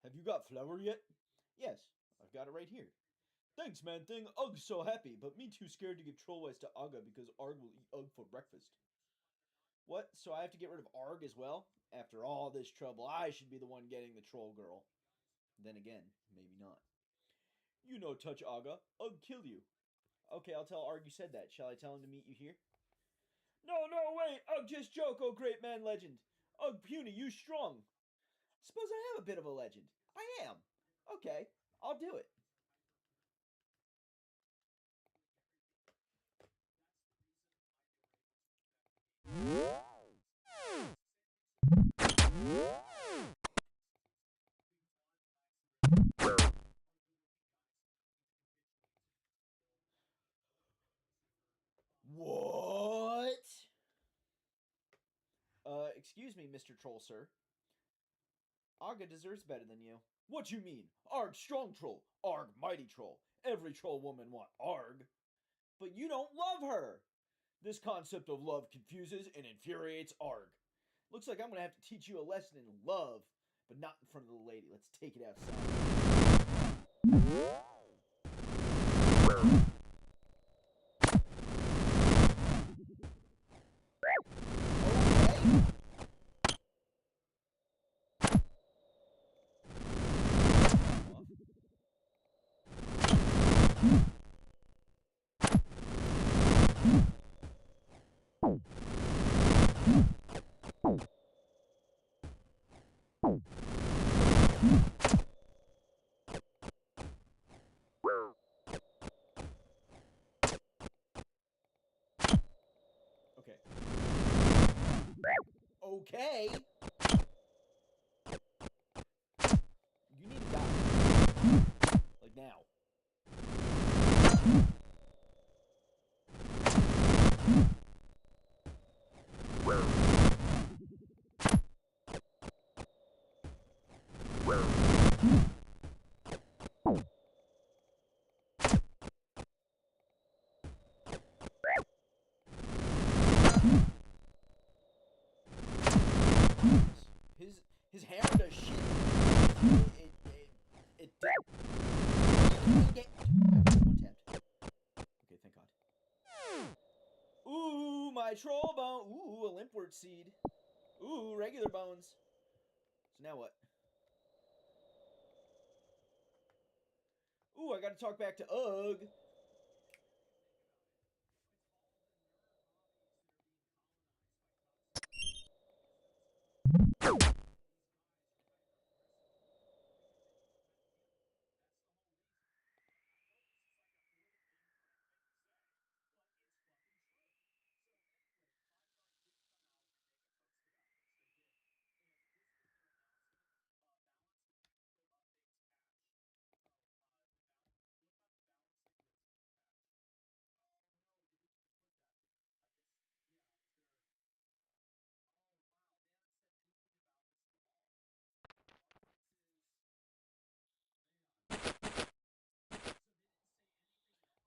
Have you got flour yet? Yes, I've got it right here. Thanks, man thing. Ug's so happy, but me too scared to give Trollwise to Aga because Arg will eat Ugg for breakfast. What? So I have to get rid of Arg as well? After all this trouble, I should be the one getting the troll girl. Then again, maybe not. You know, touch Aga. Ugg kill you. Okay, I'll tell Arg you said that. Shall I tell him to meet you here? No, wait. Ugg just joke, oh great man legend. Ugg puny, you strong. Suppose I have a bit of a legend. I am. Okay, I'll do it. What? Excuse me, Mr. Troll, sir. Aga deserves better than you. What you mean? Arg strong troll. Arg mighty troll. Every troll woman want Arg. But you don't love her. This concept of love confuses and infuriates Arg. Looks like I'm gonna have to teach you a lesson in love, but not in front of the lady. Let's take it outside. Okay. You need to die. Like now. His hammer does shit. It one tapped. Okay, thank God. Ooh, my troll bone. Ooh, a limpwort seed. Ooh, regular bones. So now what? Ooh, I gotta talk back to Ugg.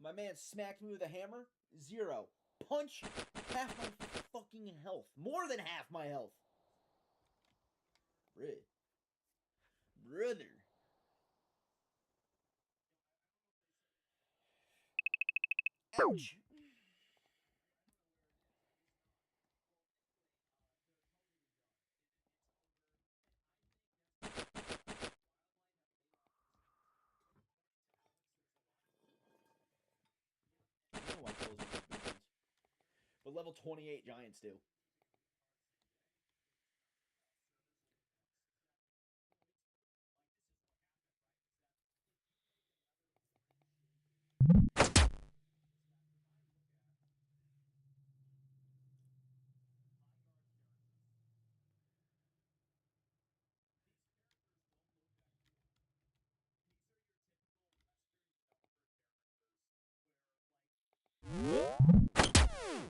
My man smacked me with a hammer. 0. Punch half my fucking health. More than half my health. Brother. Ouch. I don't know why Bills don't have big ones. But level 28 Giants do.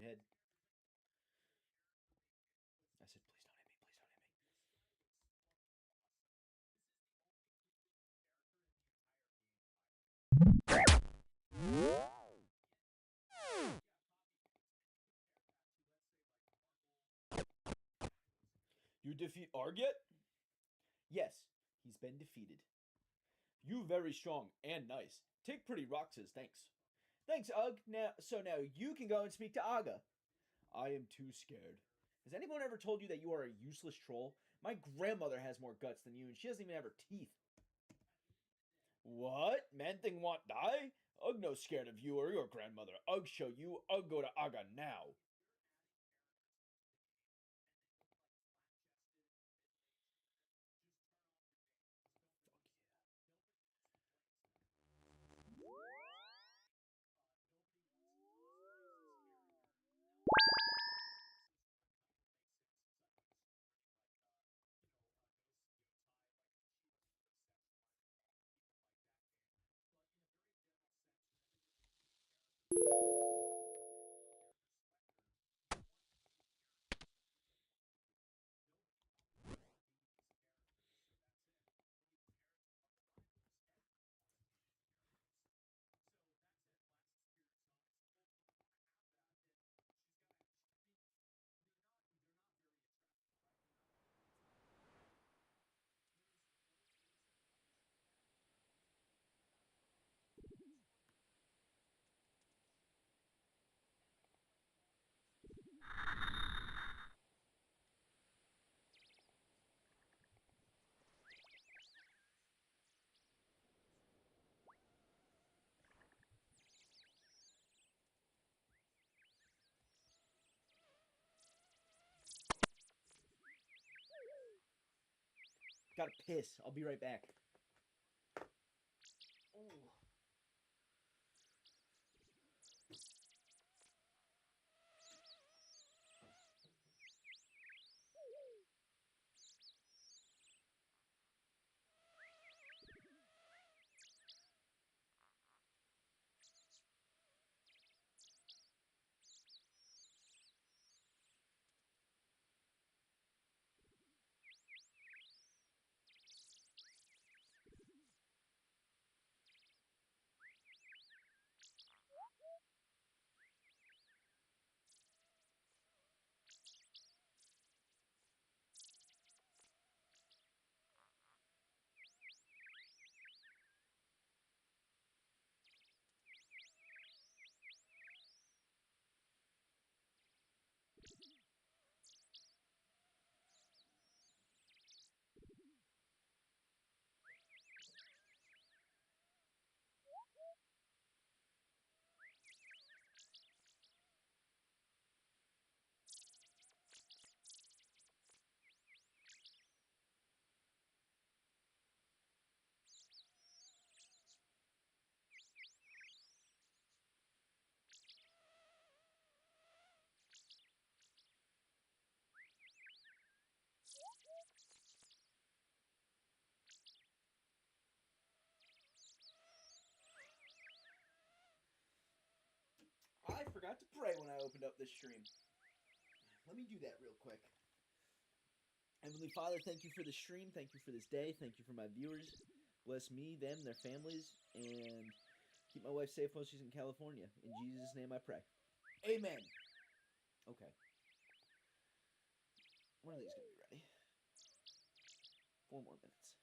Head. I said, please don't hit me. Please don't hit me. You defeat Arget? Yes, he's been defeated. You very strong and nice. Take pretty rocks as thanks. Thanks, Ugg. Now you can go and speak to Aga. I am too scared. Has anyone ever told you that you are a useless troll? My grandmother has more guts than you, and she doesn't even have her teeth. What? Man thing want die? Ugg no scared of you or your grandmother. Ugg show you. Ugg go to Aga now. Gotta piss. I'll be right back. Ooh. I forgot to pray when I opened up this stream. Let me do that real quick. Heavenly Father, thank you for the stream. Thank you for this day. Thank you for my viewers. Bless me, them, their families, and keep my wife safe while she's in California. In Jesus' name I pray. Amen. Okay. When are these going to be ready? 4 more minutes.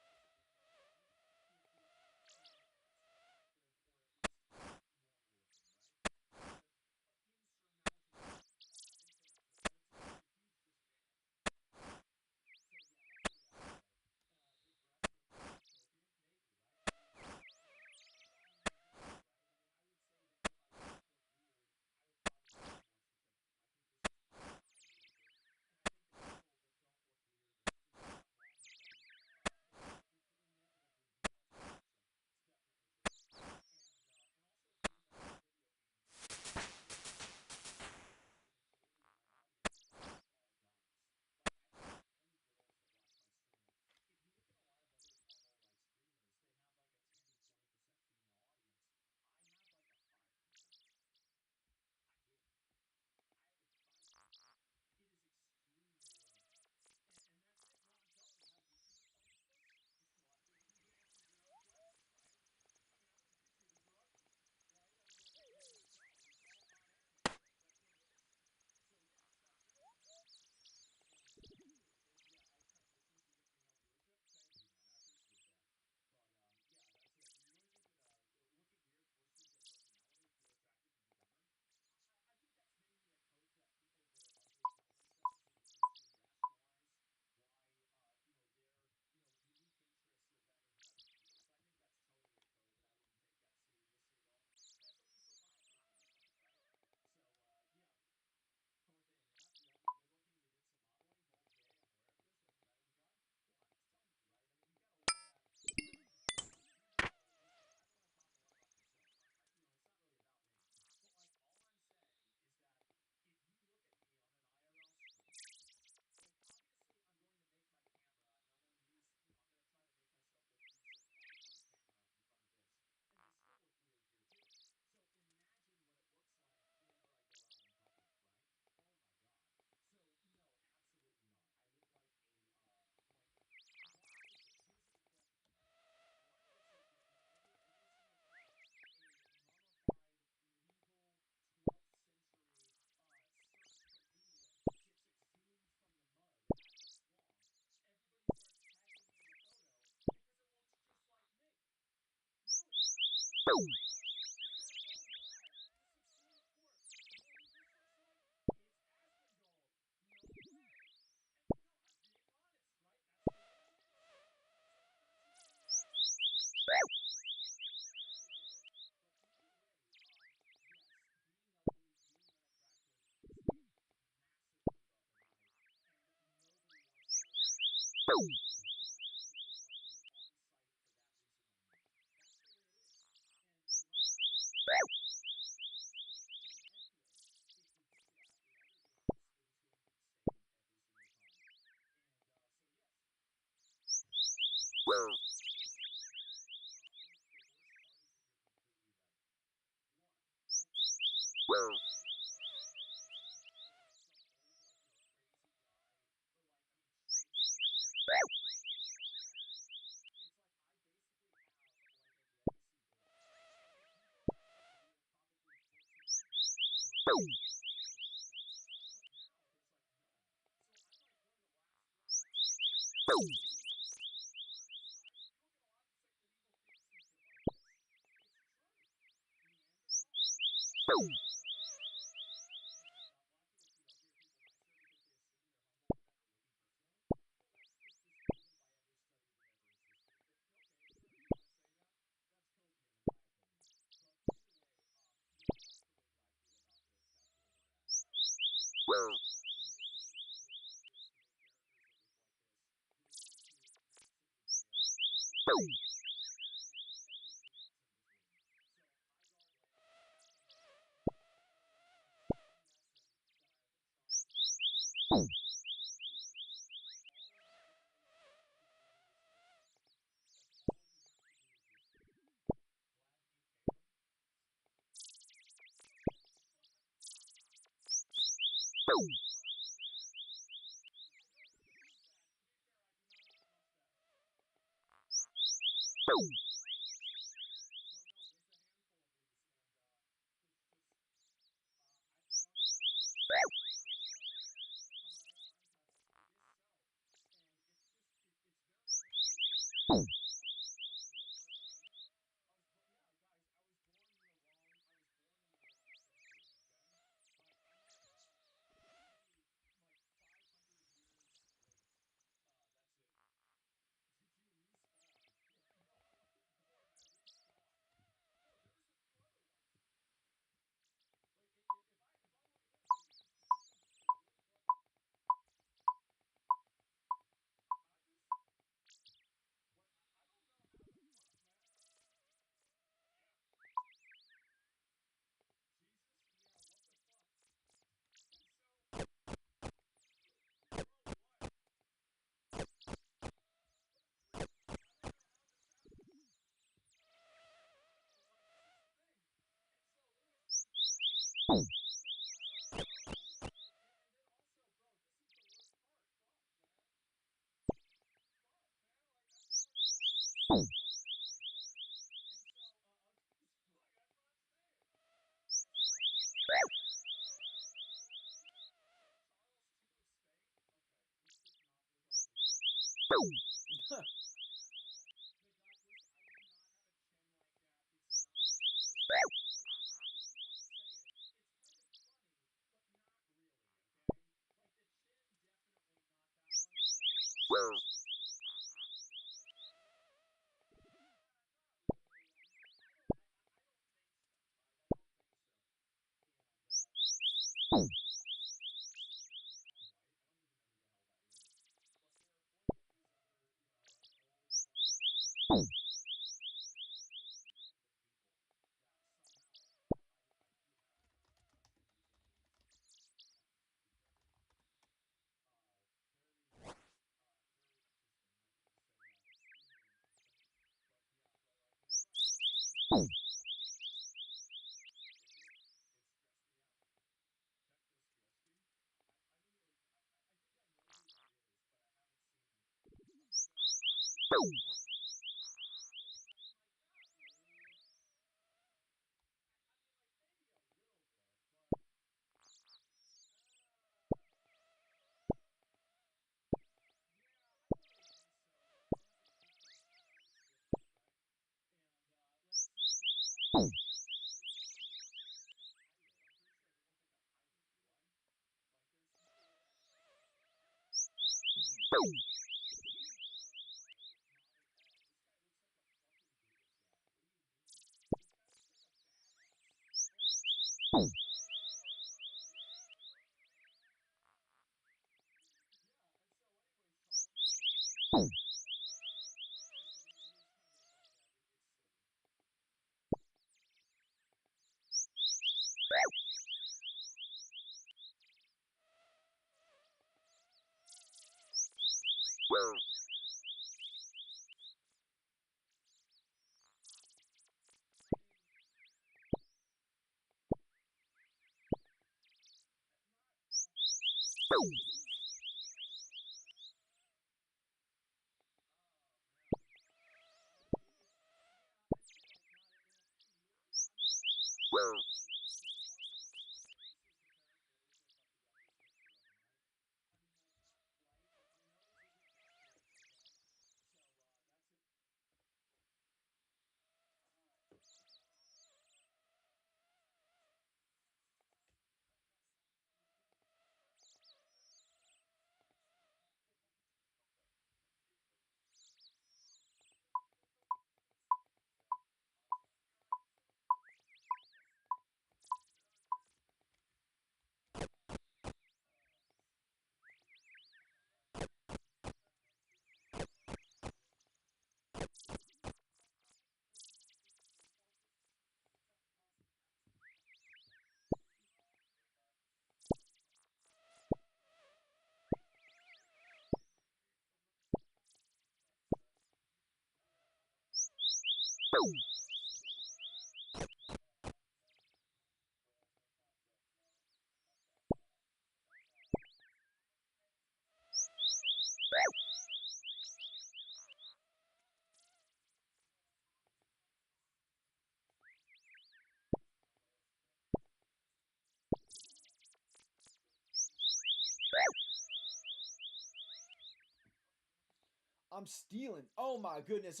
I'm stealing. Oh my goodness,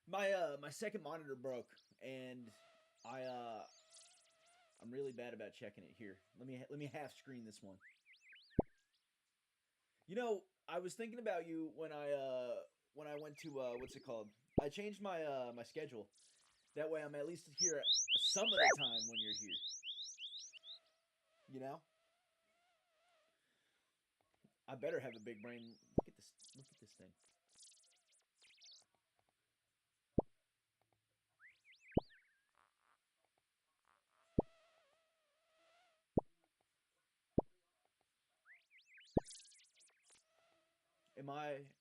my second monitor broke, and I'm really bad about checking it here. Let me half screen this one. You know, I was thinking about you when I went to what's it called? I changed my my schedule. That way, I'm at least here some of the time when you're here. You know, I better have a big brain. Look at this. Look at this thing.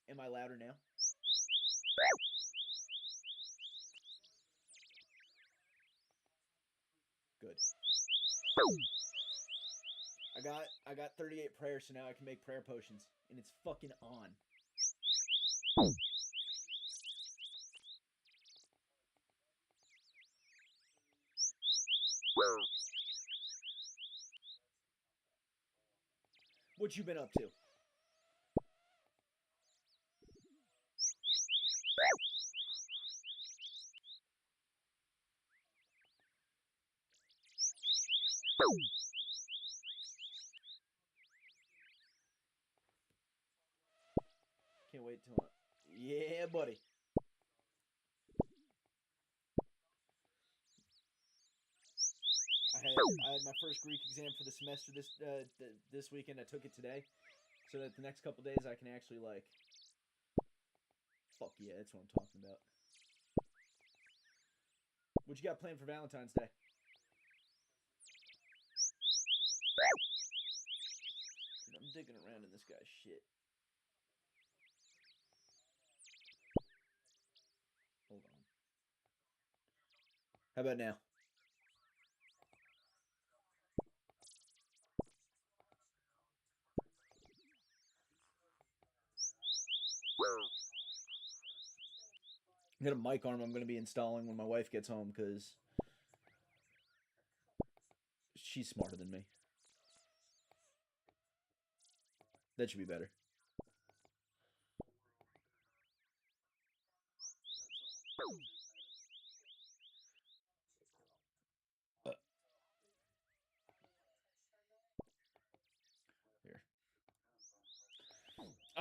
Am I louder now? Good. I got 38 prayers, so now I can make prayer potions, and it's fucking on. What you been up to? Can't wait till. Yeah, buddy. I had my first Greek exam for the semester this weekend. I took it today, so that the next couple days I can actually like. Fuck yeah, that's what I'm talking about. What you got planned for Valentine's Day? Dude, I'm digging around in this guy's shit. Hold on. How about now? I got a mic arm I'm going to be installing when my wife gets home because she's smarter than me. That should be better.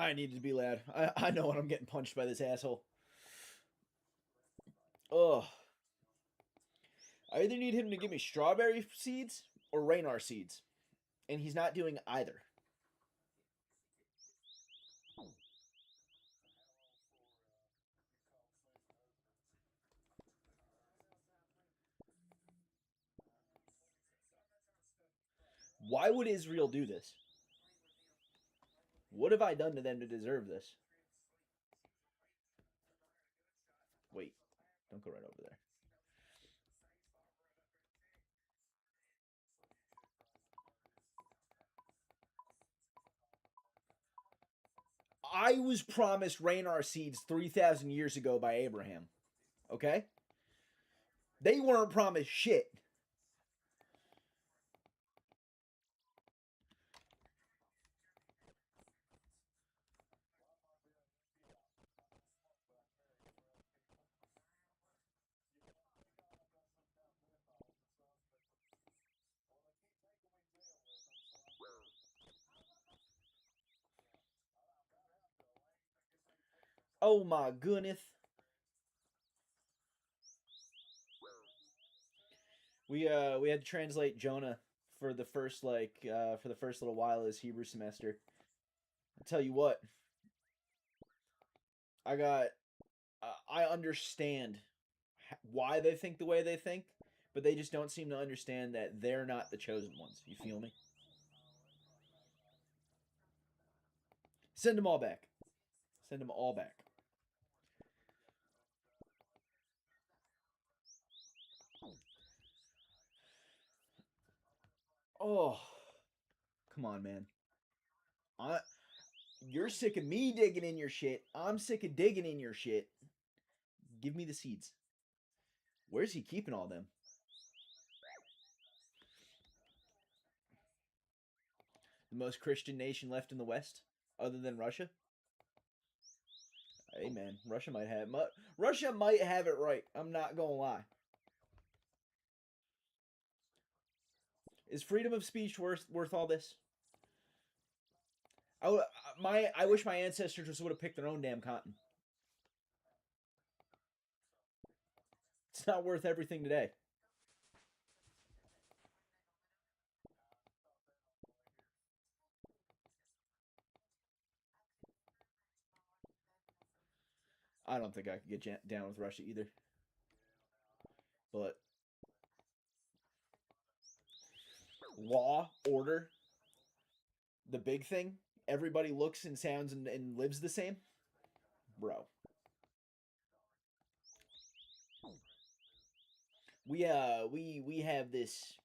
I needed to be loud. I know when I'm getting punched by this asshole. Ugh. I either need him to give me strawberry seeds or Raynar seeds. And he's not doing either. Why would Israel do this? What have I done to them to deserve this? Wait, don't go right over there. I was promised Raynar seeds 3,000 years ago by Abraham. Okay? They weren't promised shit. Oh my goodness. We had to translate Jonah for the first little while of his Hebrew semester. I'll tell you what. I understand why they think the way they think, but they just don't seem to understand that they're not the chosen ones. You feel me? Send them all back. Send them all back. Oh, come on, man. You're sick of me digging in your shit. I'm sick of digging in your shit. Give me the seeds. Where's he keeping all them? The most Christian nation left in the West, other than Russia. Hey man, Russia might have it right. I'm not gonna lie. Is freedom of speech worth all this? I wish my ancestors just would have picked their own damn cotton. It's not worth everything today. I don't think I could get down with Russia either. But law, order, the big thing, everybody looks and sounds and lives the same. Bro. We have this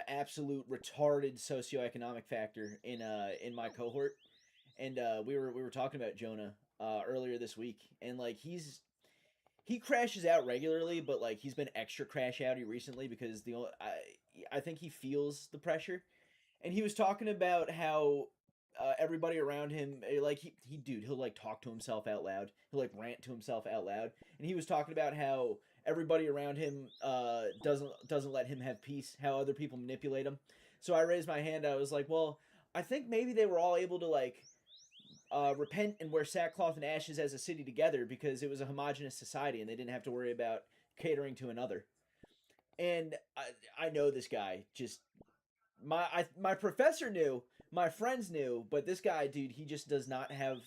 absolute retarded socioeconomic factor in my cohort, and we were talking about Jonah earlier this week, and like he crashes out regularly, but like he's been extra crash outy recently because I think he feels the pressure, and he was talking about how everybody around him like he'll like talk to himself out loud, he'll like rant to himself out loud, and he was talking about how everybody around him doesn't let him have peace, how other people manipulate him. So I raised my hand. I was like, well, I think maybe they were all able to like repent and wear sackcloth and ashes as a city together because it was a homogenous society and they didn't have to worry about catering to another. And I know this guy just my professor knew, my friends knew, but this guy, dude, he just does not have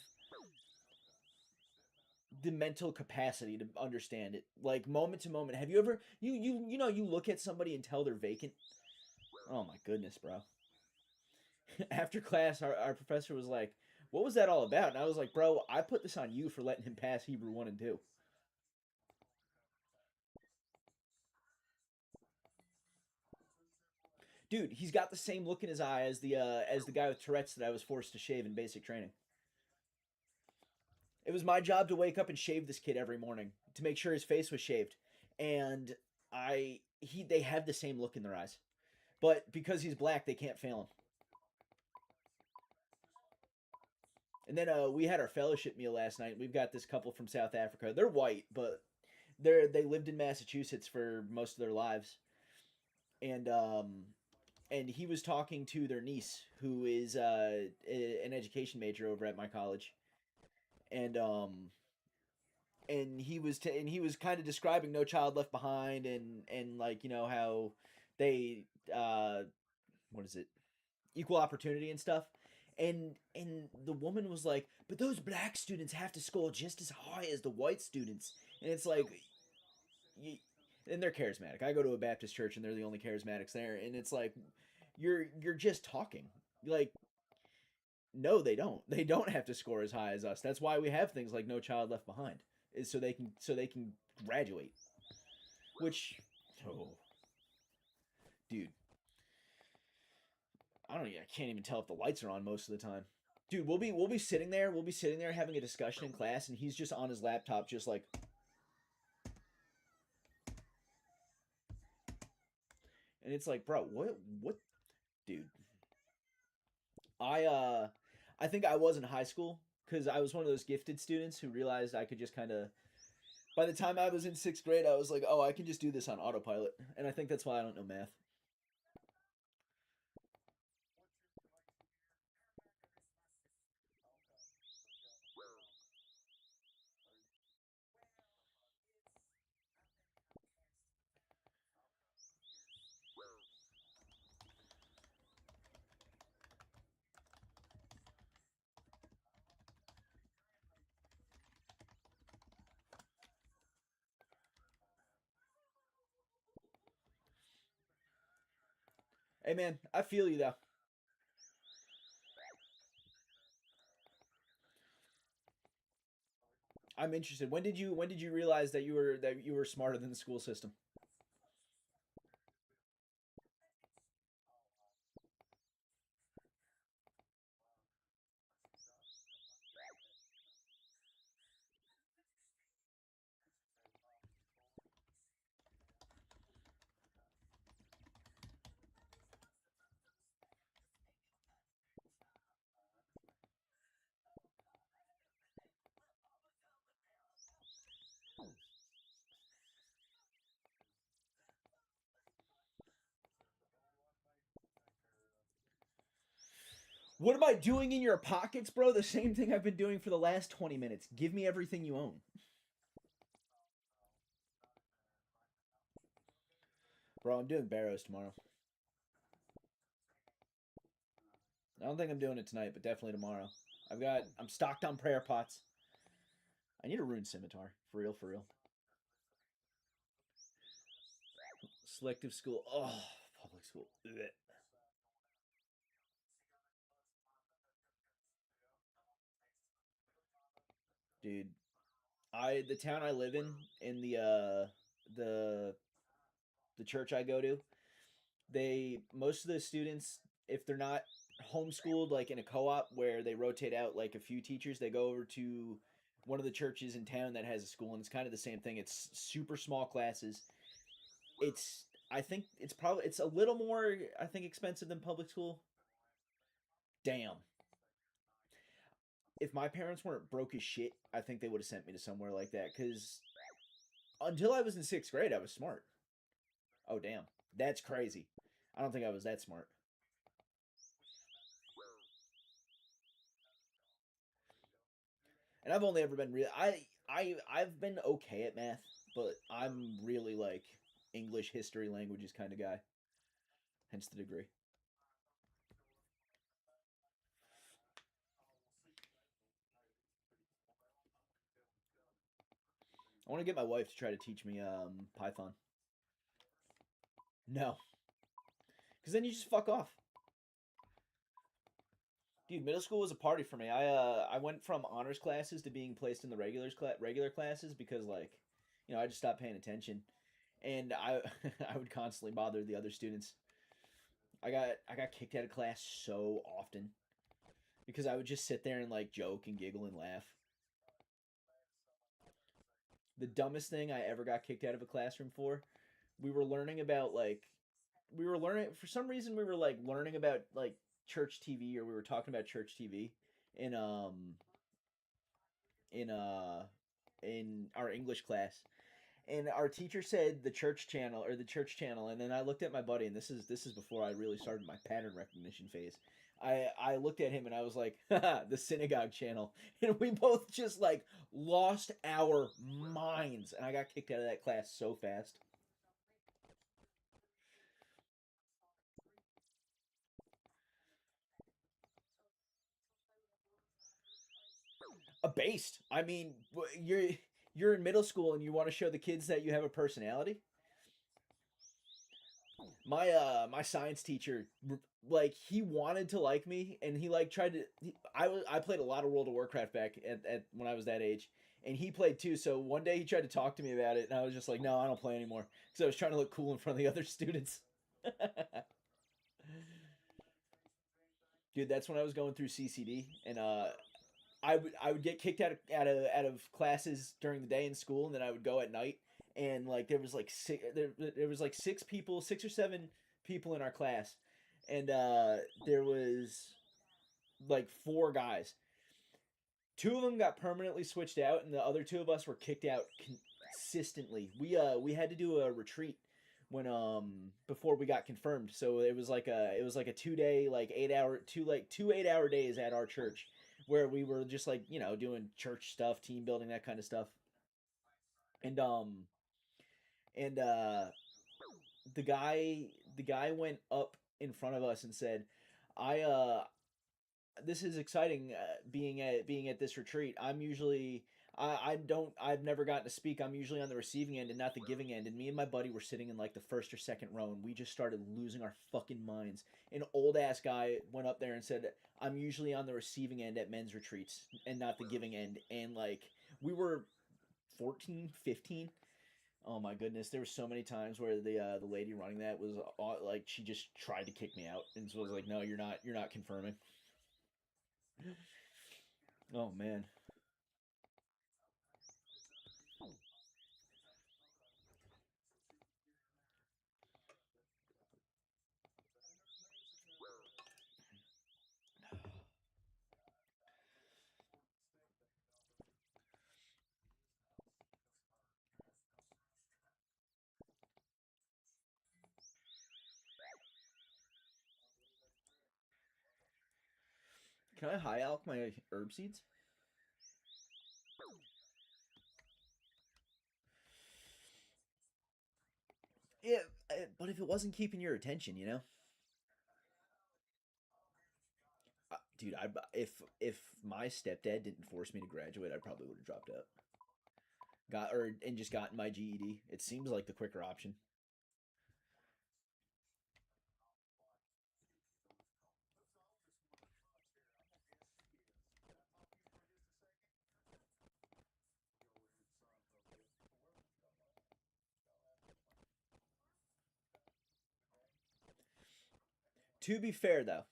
the mental capacity to understand it. Like moment to moment. Have you ever you look at somebody and tell they're vacant? Oh my goodness, bro. After class, our professor was like, what was that all about? And I was like, bro, I put this on you for letting him pass Hebrew 1 and 2. Dude, he's got the same look in his eye as the guy with Tourette's that I was forced to shave in basic training. It was my job to wake up and shave this kid every morning to make sure his face was shaved. And they have the same look in their eyes. But because he's black, they can't fail him. And then we had our fellowship meal last night. We've got this couple from South Africa. They're white, but they lived in Massachusetts for most of their lives. And and he was talking to their niece, who is an education major over at my college, and he was kind of describing No Child Left Behind, and like, you know, how they what is it, equal opportunity and stuff. And the woman was like, but those black students have to score just as high as the white students. And it's like, and they're charismatic. I go to a Baptist church and they're the only charismatics there, and it's like, you're just talking. Like, no, they don't. They don't have to score as high as us. That's why we have things like No Child Left Behind, is so they can graduate. Which, oh, dude, I can't even tell if the lights are on most of the time. Dude, we'll be sitting there having a discussion in class, and he's just on his laptop, just like, and it's like, bro, what, dude? I think I was in high school because I was one of those gifted students who realized I could just kind of. By the time I was in 6th grade, I was like, oh, I can just do this on autopilot, and I think that's why I don't know math. Hey man, I feel you though. I'm interested. When did you realize that you were smarter than the school system? What am I doing in your pockets, bro? The same thing I've been doing for the last 20 minutes. Give me everything you own. Bro, I'm doing Barrows tomorrow. I don't think I'm doing it tonight, but definitely tomorrow. I'm stocked on prayer pots. I need a rune scimitar. For real, for real. Selective school. Oh, public school. Ugh. Dude, the town I live in the the church I go to, most of the students, if they're not homeschooled like in a co-op where they rotate out like a few teachers, they go over to one of the churches in town that has a school, and it's kind of the same thing. It's super small classes. I think it's a little more, I think, expensive than public school. Damn. If my parents weren't broke as shit, I think they would have sent me to somewhere like that, cuz until I was in 6th grade, I was smart. Oh damn. That's crazy. I don't think I was that smart. And I've only ever been real. I've been okay at math, but I'm really like English, history, languages kind of guy. Hence the degree. I want to get my wife to try to teach me Python. No, because then you just fuck off. Dude, middle school was a party for me. I went from honors classes to being placed in the regular classes because, like, you know, I just stopped paying attention, and I I would constantly bother the other students. I got kicked out of class so often because I would just sit there and like joke and giggle and laugh. The dumbest thing I ever got kicked out of a classroom for, we were learning about like we were learning for some reason we were like learning about like church TV, or we were talking about church TV in in uh in our English class, and our teacher said the church channel, and then I looked at my buddy, and this is before I really started my pattern recognition phase. I looked at him and I was like, the synagogue channel, and we both just like lost our minds, and I got kicked out of that class so fast. Based. I mean, you're in middle school and you want to show the kids that you have a personality. My science teacher, like, he wanted to like me, and he like tried to. I played a lot of World of Warcraft back at when I was that age, and he played too. So one day he tried to talk to me about it, and I was just like, no, I don't play anymore, because I was trying to look cool in front of the other students. Dude, that's when I was going through CCD, and I would get kicked out of classes during the day in school, and then I would go at night, and like there was like six or seven people in our class, and there was like four guys. Two of them got permanently switched out, and the other two of us were kicked out consistently. We had to do a retreat when before we got confirmed, so it was like a 2 day, like 8 hour, two 8 hour days at our church, where we were just like, doing church stuff, team building, that kind of stuff. And and the guy went up in front of us and said, I this is exciting, being at this retreat. I've never gotten to speak. I'm usually on the receiving end and not the giving end. And me and my buddy were sitting in like the first or second row, and we just started losing our fucking minds. An old ass guy went up there and said, I'm usually on the receiving end at men's retreats and not the giving end. And like, we were 14, 15. Oh my goodness, there were so many times where the lady running that was like, she just tried to kick me out, and so I was like, no, you're not confirming. Oh man. Can I high alch my herb seeds? Yeah, but if it wasn't keeping your attention. Dude, if my stepdad didn't force me to graduate, I probably would have dropped out. And just gotten my GED. It seems like the quicker option. To be fair, though,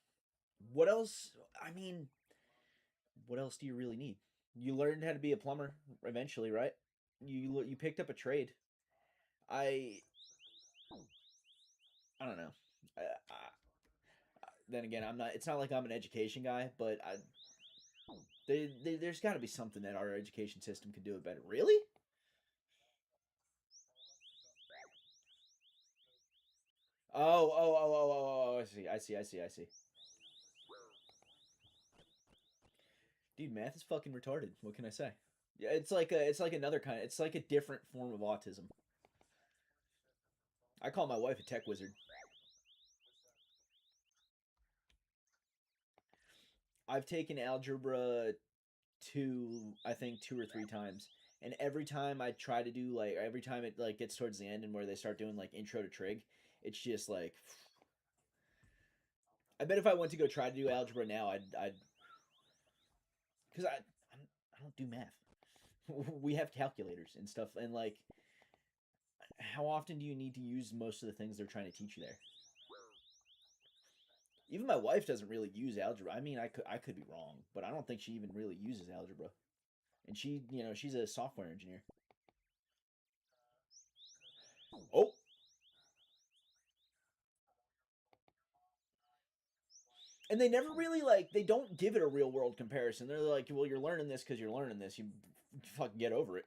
what else? I mean, what else do you really need? You learned how to be a plumber eventually, right? You picked up a trade. I I don't know. Then again, I'm not. It's not like I'm an education guy, but there's got to be something that our education system could do it better. Really? Oh, I see. Dude, math is fucking retarded. What can I say? Yeah, it's like another kind. It's like a different form of autism. I call my wife a tech wizard. I've taken algebra two, I think, two or three times, and every time I try to do, like, every time it like gets towards the end and where they start doing like intro to trig, it's just like, I bet if I went to go try to do algebra now, I'd because I don't do math. We have calculators and stuff, and like, how often do you need to use most of the things they're trying to teach you there? Even my wife doesn't really use algebra. I mean, I could be wrong, but I don't think she even really uses algebra. And she's a software engineer. Oh, and they never really, like, they don't give it a real world comparison. They're like, well, you're learning this because you're learning this. You fucking get over it.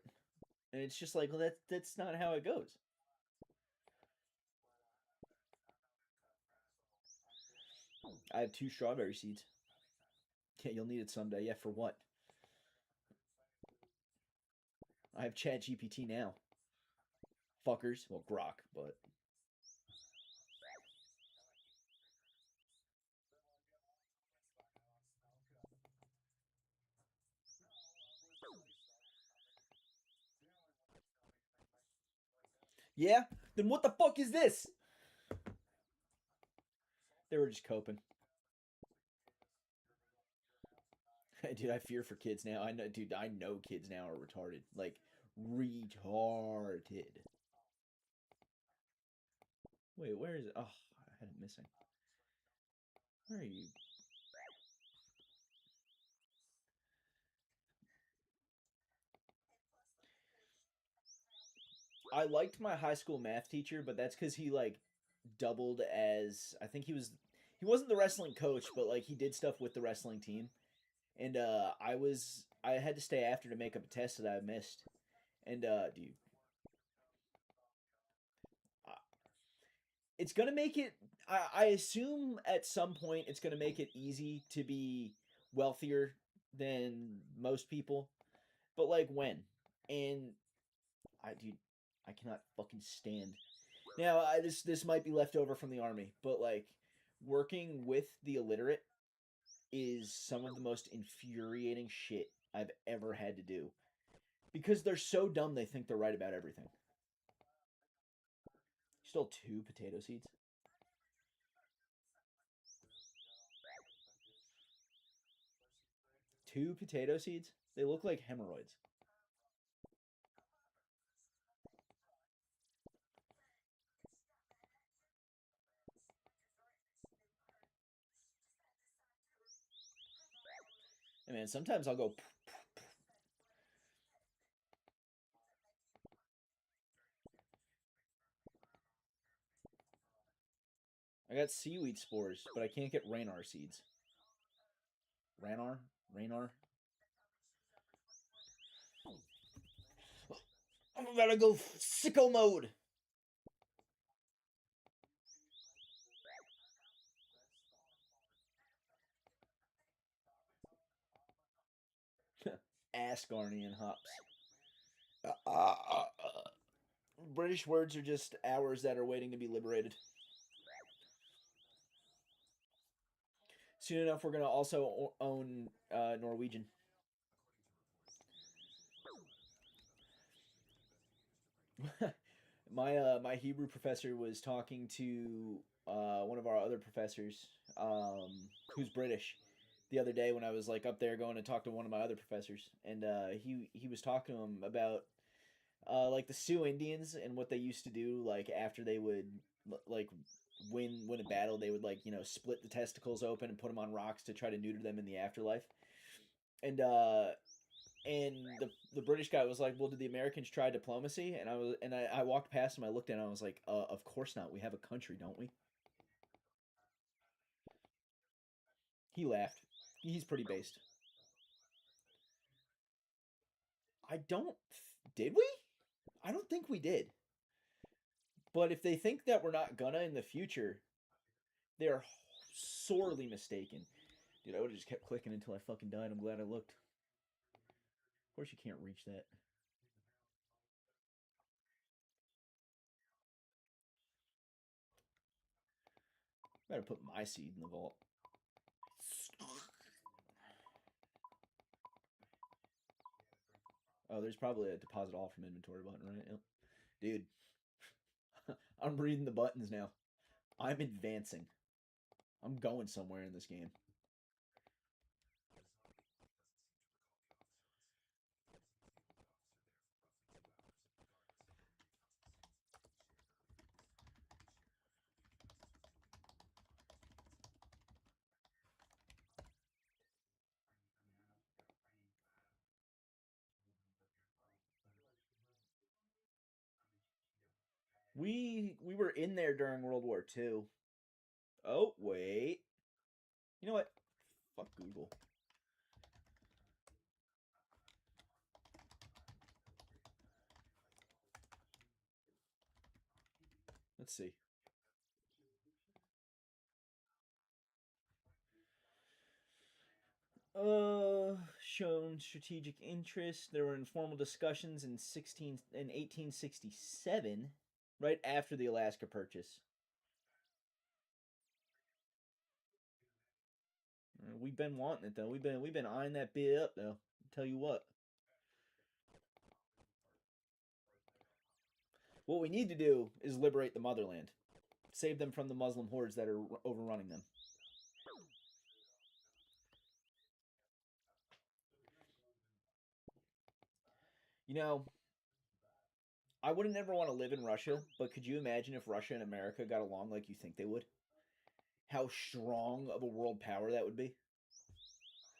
And it's just like, well, that's not how it goes. I have 2 strawberry seeds. Yeah, you'll need it someday. Yeah, for what? I have Chat GPT now. Fuckers. Well, Grok, but... Yeah? Then what the fuck is this? They were just coping. Dude, I fear for kids now. I know kids now are retarded. Like, retarded. Wait, where is it? Oh, I had it missing. Where are you? I liked my high school math teacher, but that's because he, like, doubled as... I think he wasn't the wrestling coach, but, like, he did stuff with the wrestling team. And, I had to stay after to make up a test that I missed. And, dude... It's gonna make it... I assume at some point it's gonna make it easy to be wealthier than most people. But, like, when? And... Dude, I cannot fucking stand... Now, this might be left over from the army, but, like, working with the illiterate is some of the most infuriating shit I've ever had to do. Because they're so dumb they think they're right about everything. Still 2 potato seeds? Two potato seeds? They look like hemorrhoids. Hey man, sometimes I'll go... I got seaweed spores, but I can't get Ranar seeds. Ranar? I'm about to go sicko mode! Asgarnian hops. British words are just hours that are waiting to be liberated. Soon enough, we're going to also own Norwegian. My Hebrew professor was talking to one of our other professors, who's British, the other day when I was like up there going to talk to one of my other professors, and he was talking to him about like the Sioux Indians and what they used to do, like after they would like win a battle, they would, like, you know, split the testicles open and put them on rocks to try to neuter them in the afterlife, and the British guy was like, "Well, did the Americans try diplomacy?" And I walked past him. I looked at him. I was like, "Of course not. We have a country, don't we?" He laughed. He's pretty based. I don't... Did we? I don't think we did. But if they think that we're not gonna in the future, they're sorely mistaken. Dude, I would have just kept clicking until I fucking died. I'm glad I looked. Of course you can't reach that. I gotta put my seed in the vault. Oh, there's probably a deposit all from inventory button, right? Yep. Dude, I'm reading the buttons now. I'm advancing. I'm going somewhere in this game. We were in there during World War II. Oh, wait. You know what? Fuck Google. Let's see. Shown strategic interest. There were informal discussions in 1867, right after the Alaska Purchase. We've been wanting it though. We've been eyeing that bit up though. I'll tell you what. What we need to do is liberate the motherland. Save them from the Muslim hordes that are overrunning them. You know, I wouldn't ever want to live in Russia, but could you imagine if Russia and America got along like you think they would? How strong of a world power that would be?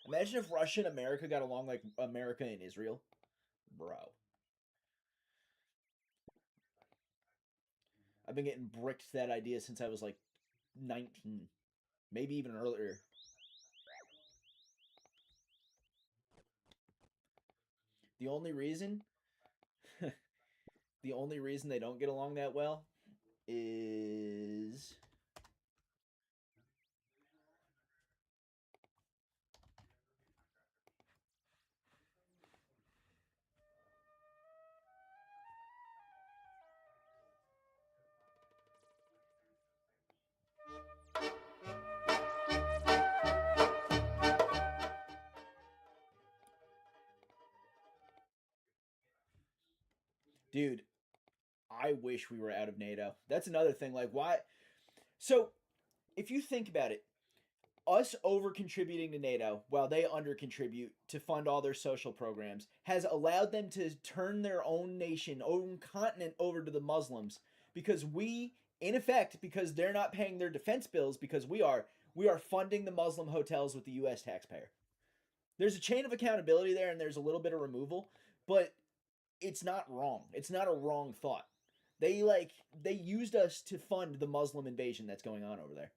Imagine if Russia and America got along like America and Israel. Bro. I've been getting bricked that idea since I was like 19. Maybe even earlier. The only reason the only reason they don't get along that well is dude, I wish we were out of NATO. That's another thing. Like, why? So, if you think about it, us over contributing to NATO while they under contribute to fund all their social programs has allowed them to turn their own nation, own continent over to the Muslims because we, in effect, because they're not paying their defense bills because we are funding the Muslim hotels with the U.S. taxpayer. There's a chain of accountability there and there's a little bit of removal, but it's not wrong. It's not a wrong thought. They used us to fund the Muslim invasion that's going on over there.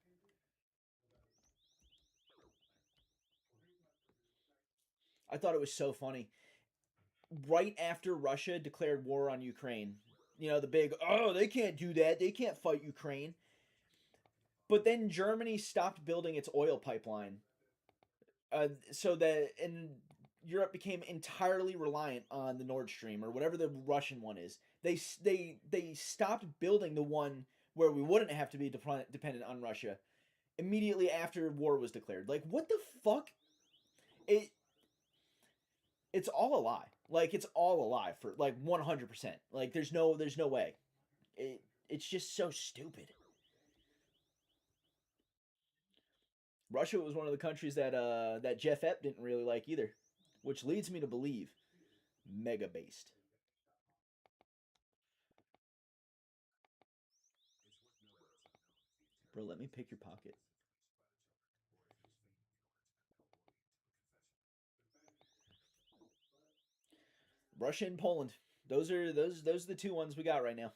I thought it was so funny. Right after Russia declared war on Ukraine, you know, the big, oh, they can't do that. They can't fight Ukraine. But then Germany stopped building its oil pipeline. So that and Europe became entirely reliant on the Nord Stream or whatever the Russian one is. They stopped building the one where we wouldn't have to be dependent on Russia immediately after war was declared. Like, what the fuck? It's all a lie. Like, it's all a lie for like 100%. Like, there's no way. It's just so stupid. Russia was one of the countries that Jeff Epp didn't really like either, which leads me to believe mega based. Bro, let me pick your pocket. Russia and Poland. Those are the two ones we got right now.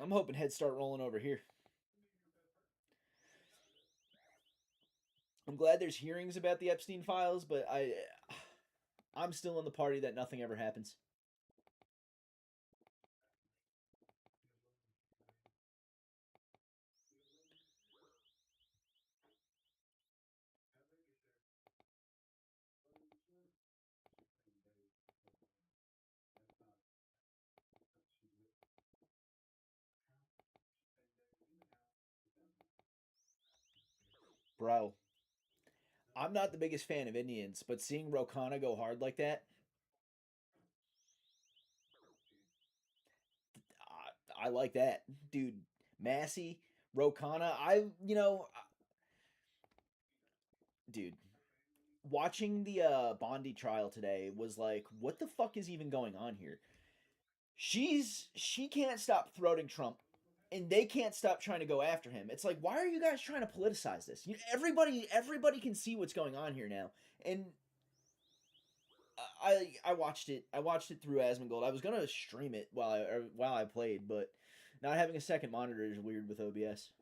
I'm hoping heads start rolling over here. I'm glad there's hearings about the Epstein files, but I'm still in the party that nothing ever happens. Bro, I'm not the biggest fan of Indians, but seeing Ro Khanna go hard like that, I like that. Dude, Massey, Ro Khanna, dude, watching the Bondi trial today was like, what the fuck is even going on here? She can't stop throating Trump, and they can't stop trying to go after him. It's like, why are you guys trying to politicize this? Everybody can see what's going on here now, and I watched it. I watched it through Asmongold. I was gonna stream it while I played, but not having a second monitor is weird with OBS.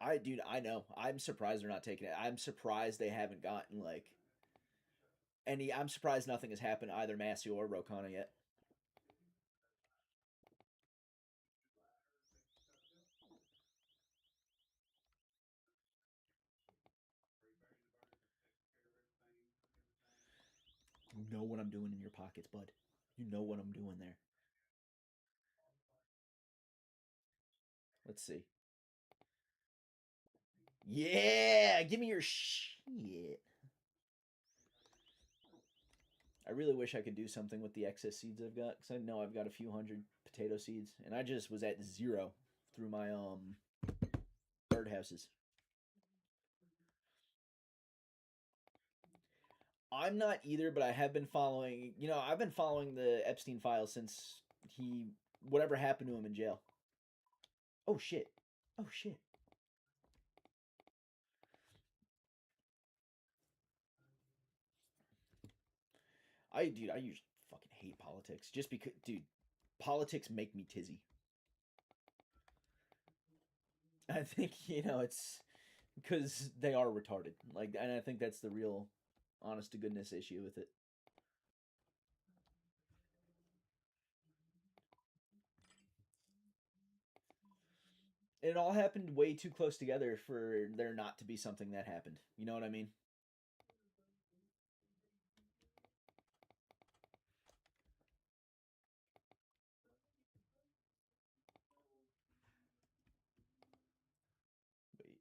I know. I'm surprised they're not taking it. I'm surprised they haven't gotten like And I'm surprised nothing has happened to either Massey or Rokana yet. You know what I'm doing in your pockets, bud. You know what I'm doing there. Let's see. Yeah, give me your shit. I really wish I could do something with the excess seeds I've got, because I know I've got a few hundred potato seeds, and I just was at 0 through my birdhouses. I'm not either, but I have been following. I've been following the Epstein files since whatever happened to him in jail. Oh shit! Oh shit! I usually fucking hate politics just because, dude, politics make me tizzy. I think it's because they are retarded. And I think that's the real, honest to goodness issue with it. It all happened way too close together for there not to be something that happened. You know what I mean? Wait.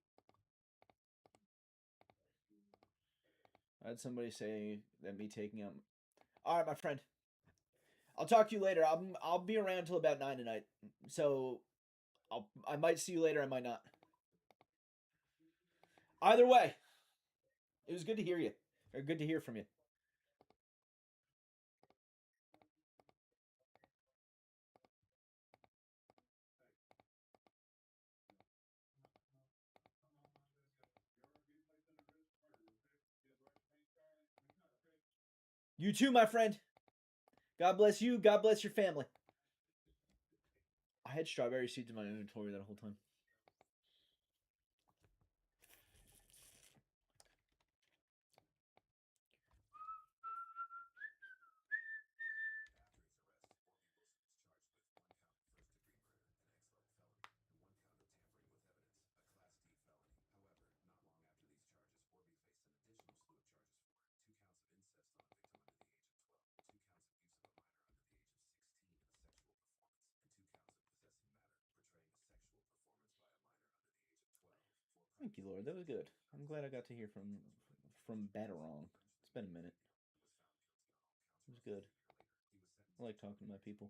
I had somebody say that me taking out. All right, my friend. I'll talk to you later. I'll be around till about 9 tonight. So I might see you later. I might not. Either way, it was good to hear you, or good to hear from you. You too, my friend. God bless you. God bless your family. I had strawberry seeds in my inventory that whole time. Thank you, Lord. That was good. I'm glad I got to hear from Batarong. It's been a minute. It was good. I like talking to my people.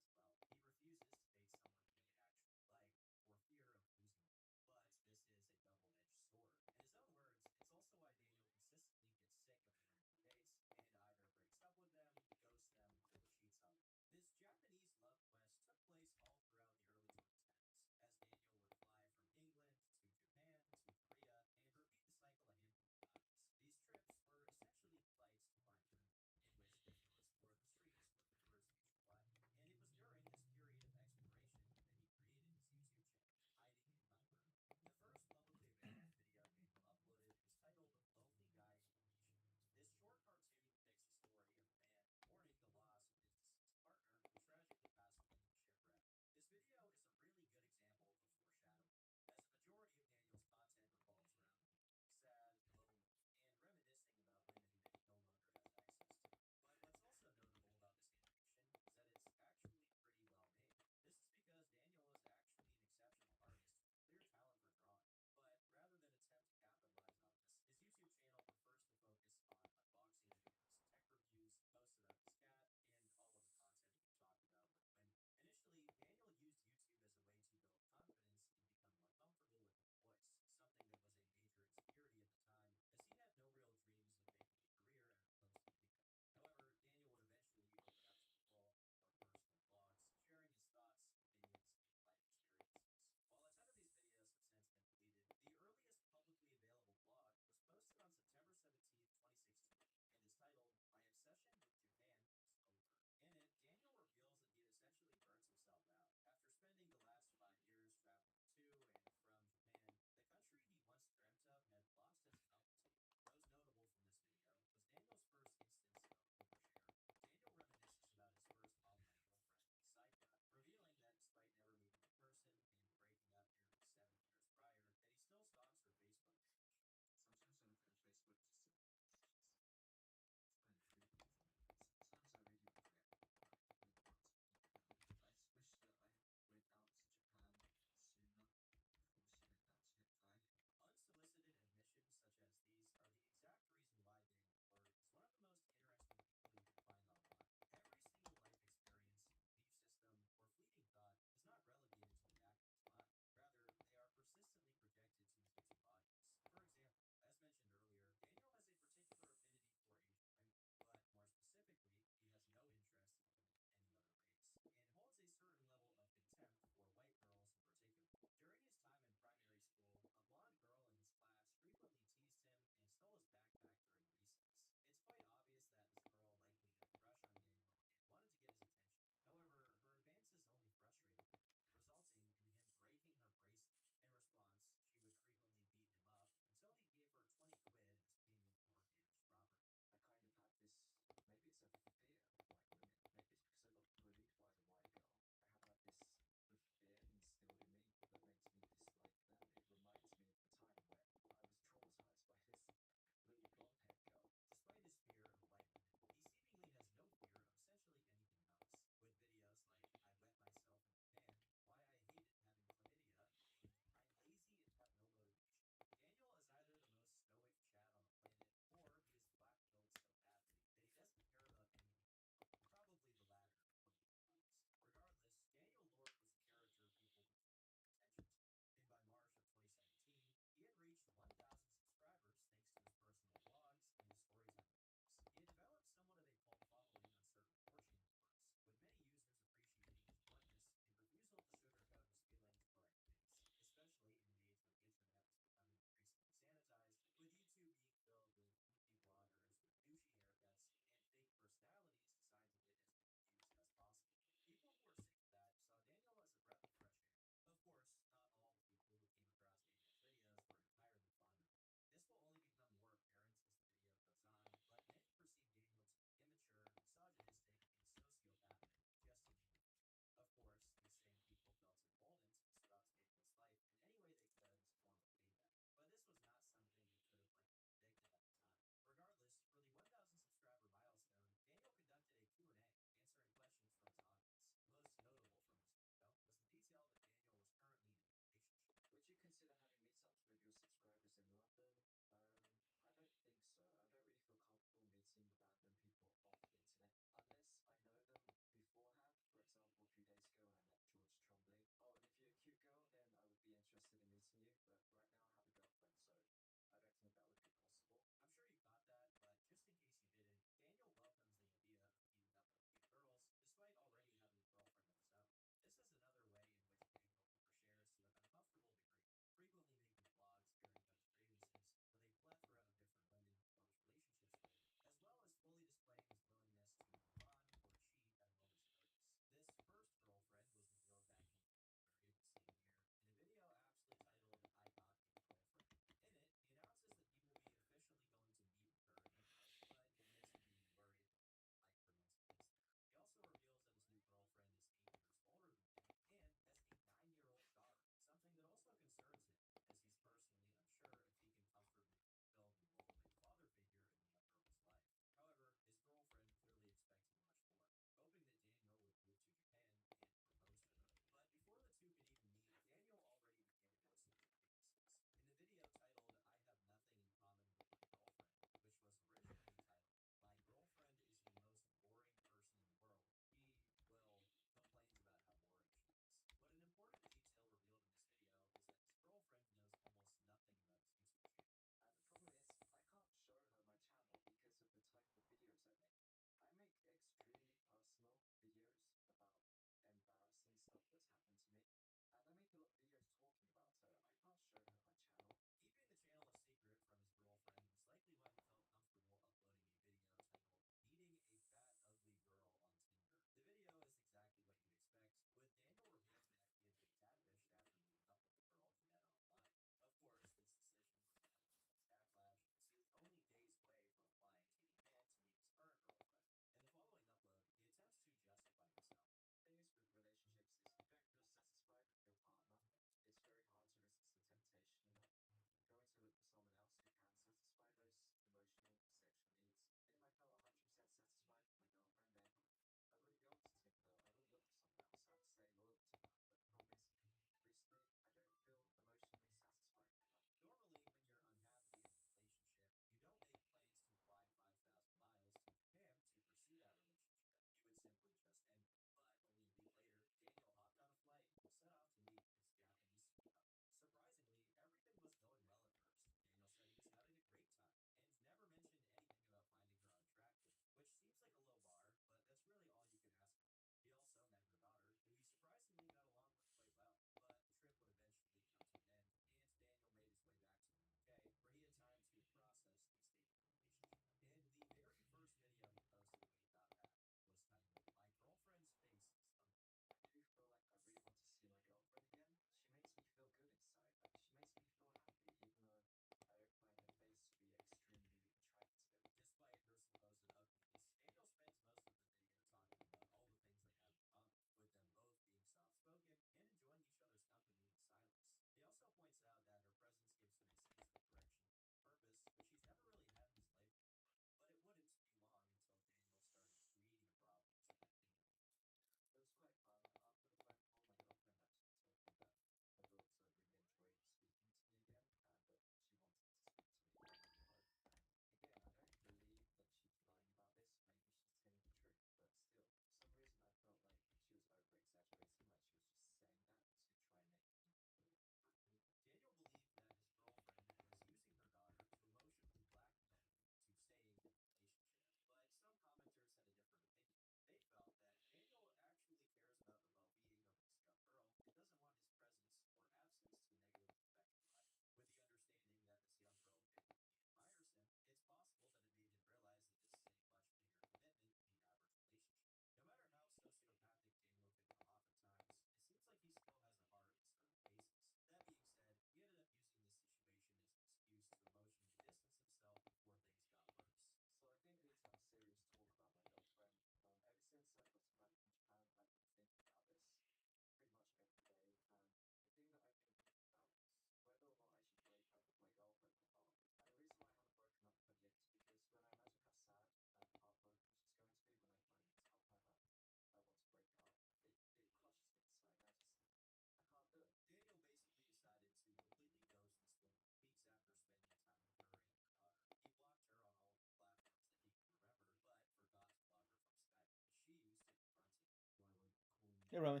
Hey, Romy.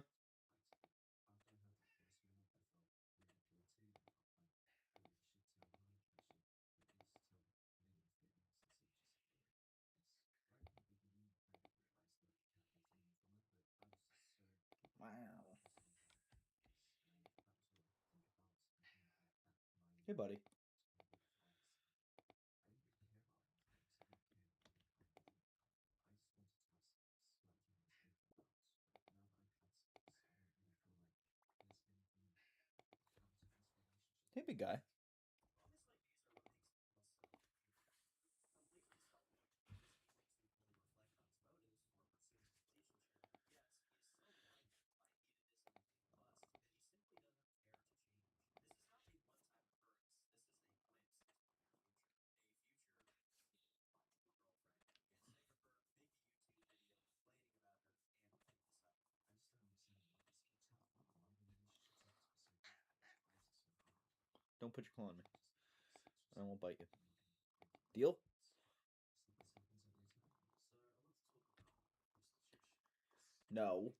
Wow. Hey, buddy. Hey, big guy. Don't put your claw on me. I won't bite you. Deal? No.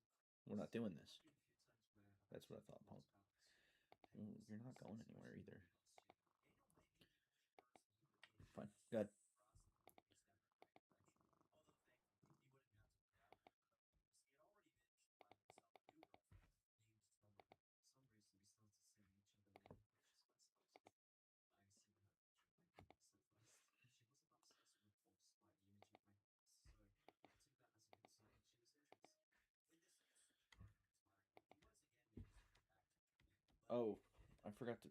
We're not doing this. That's what I thought, punk. Ooh, you're not going anywhere either. Fine. Go ahead. Oh, I forgot to...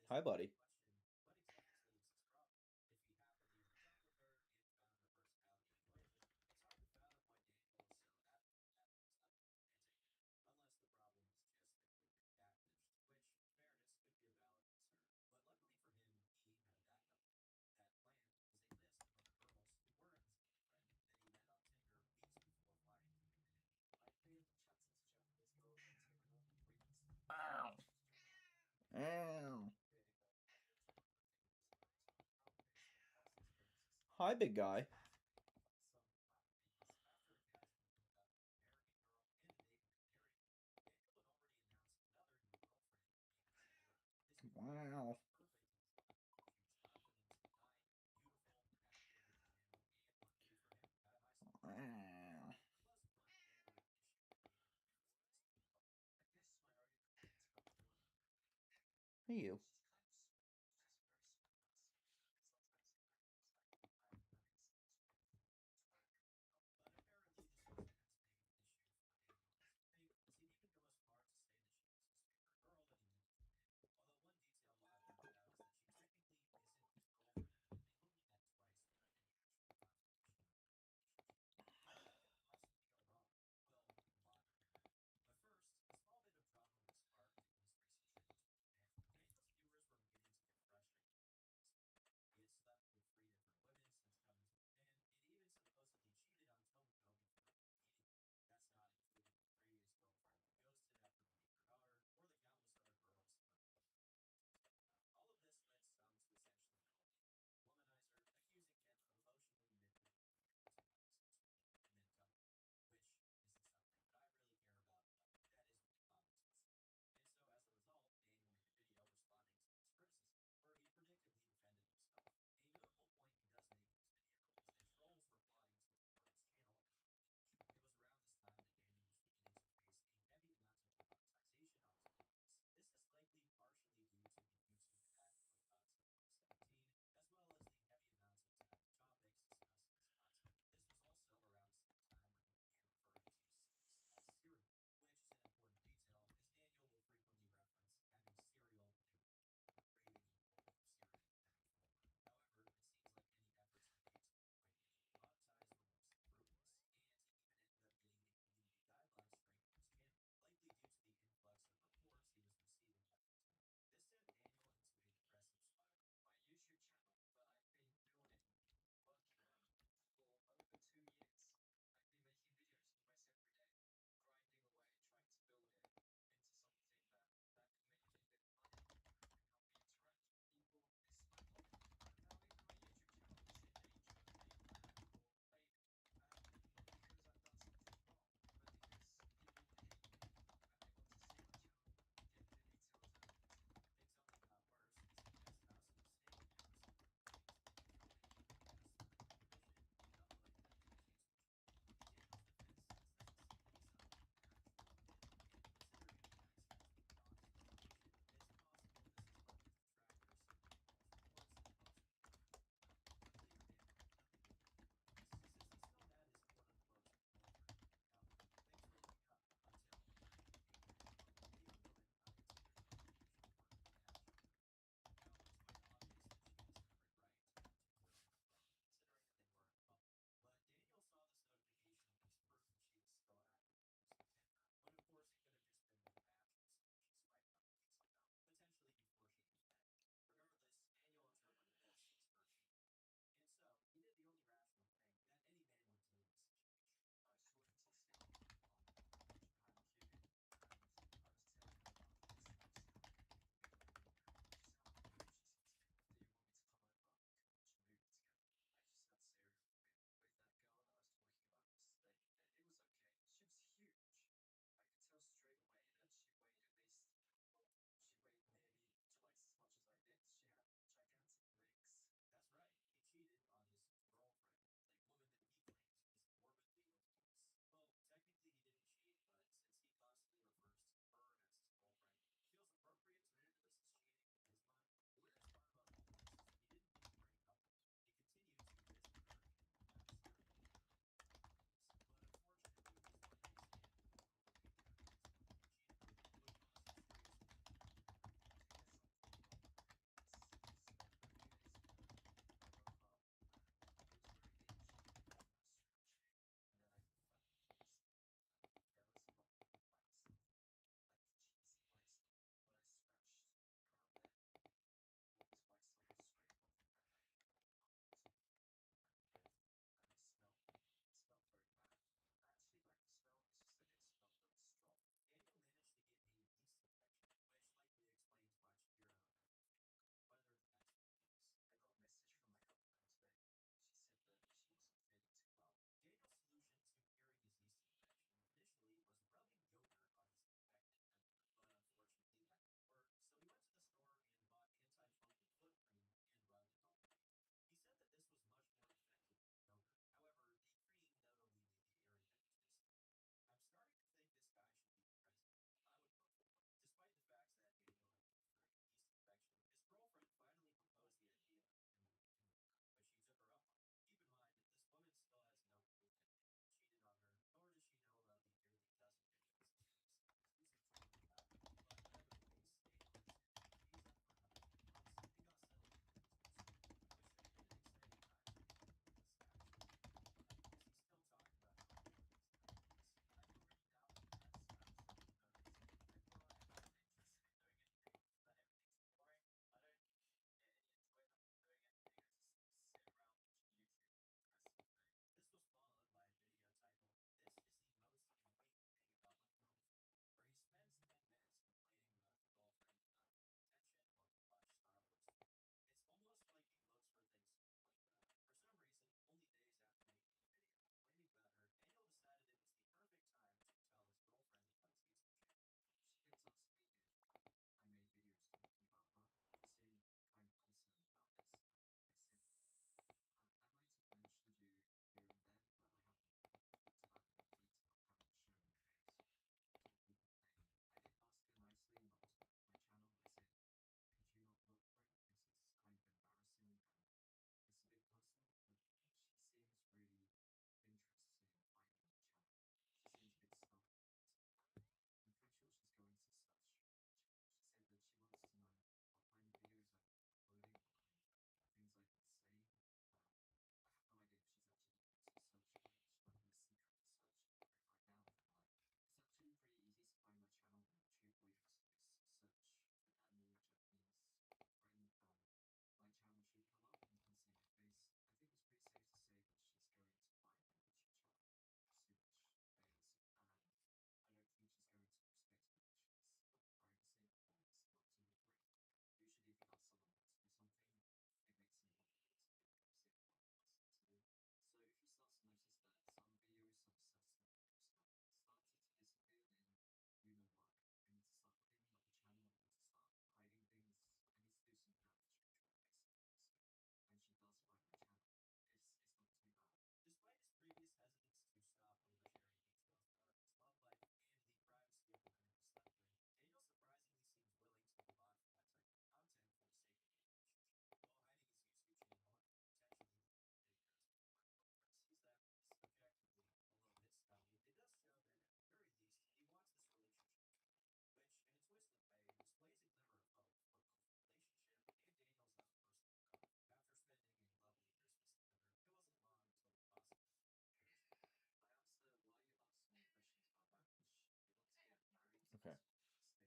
Hi, buddy. Ow. Ow. Hi, big guy. Wow. Wow. Hey, you.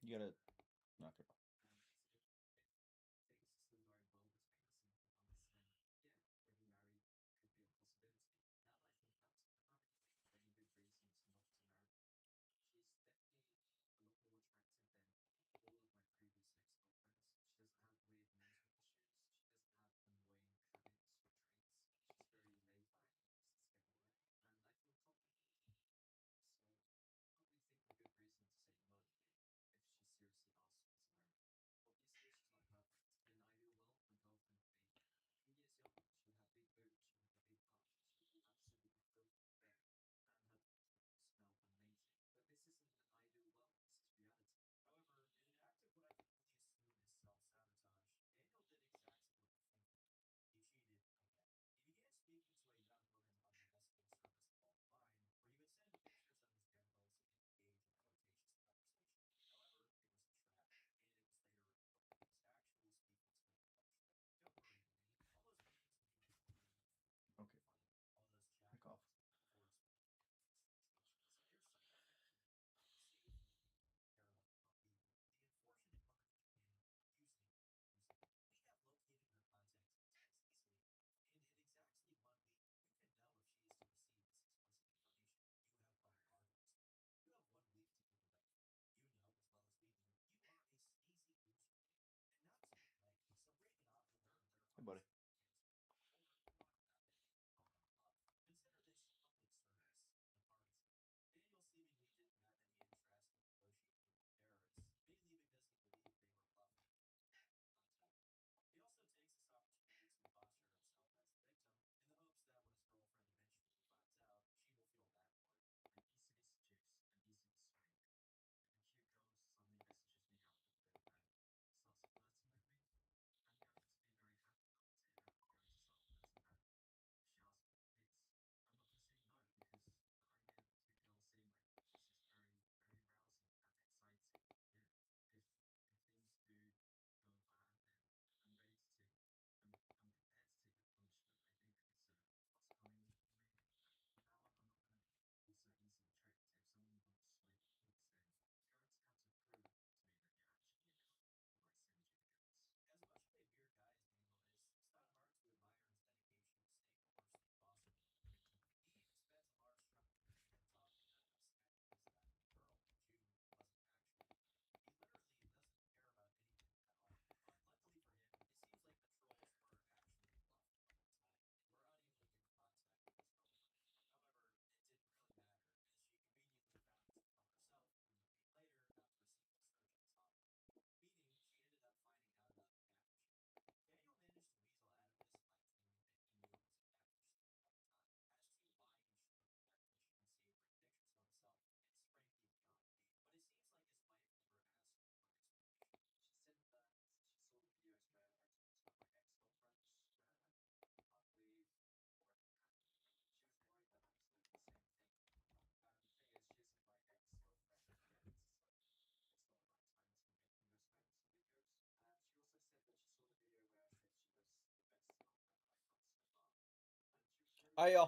You gotta knock it off. Okay. Back off. Hey, buddy. All right, y'all.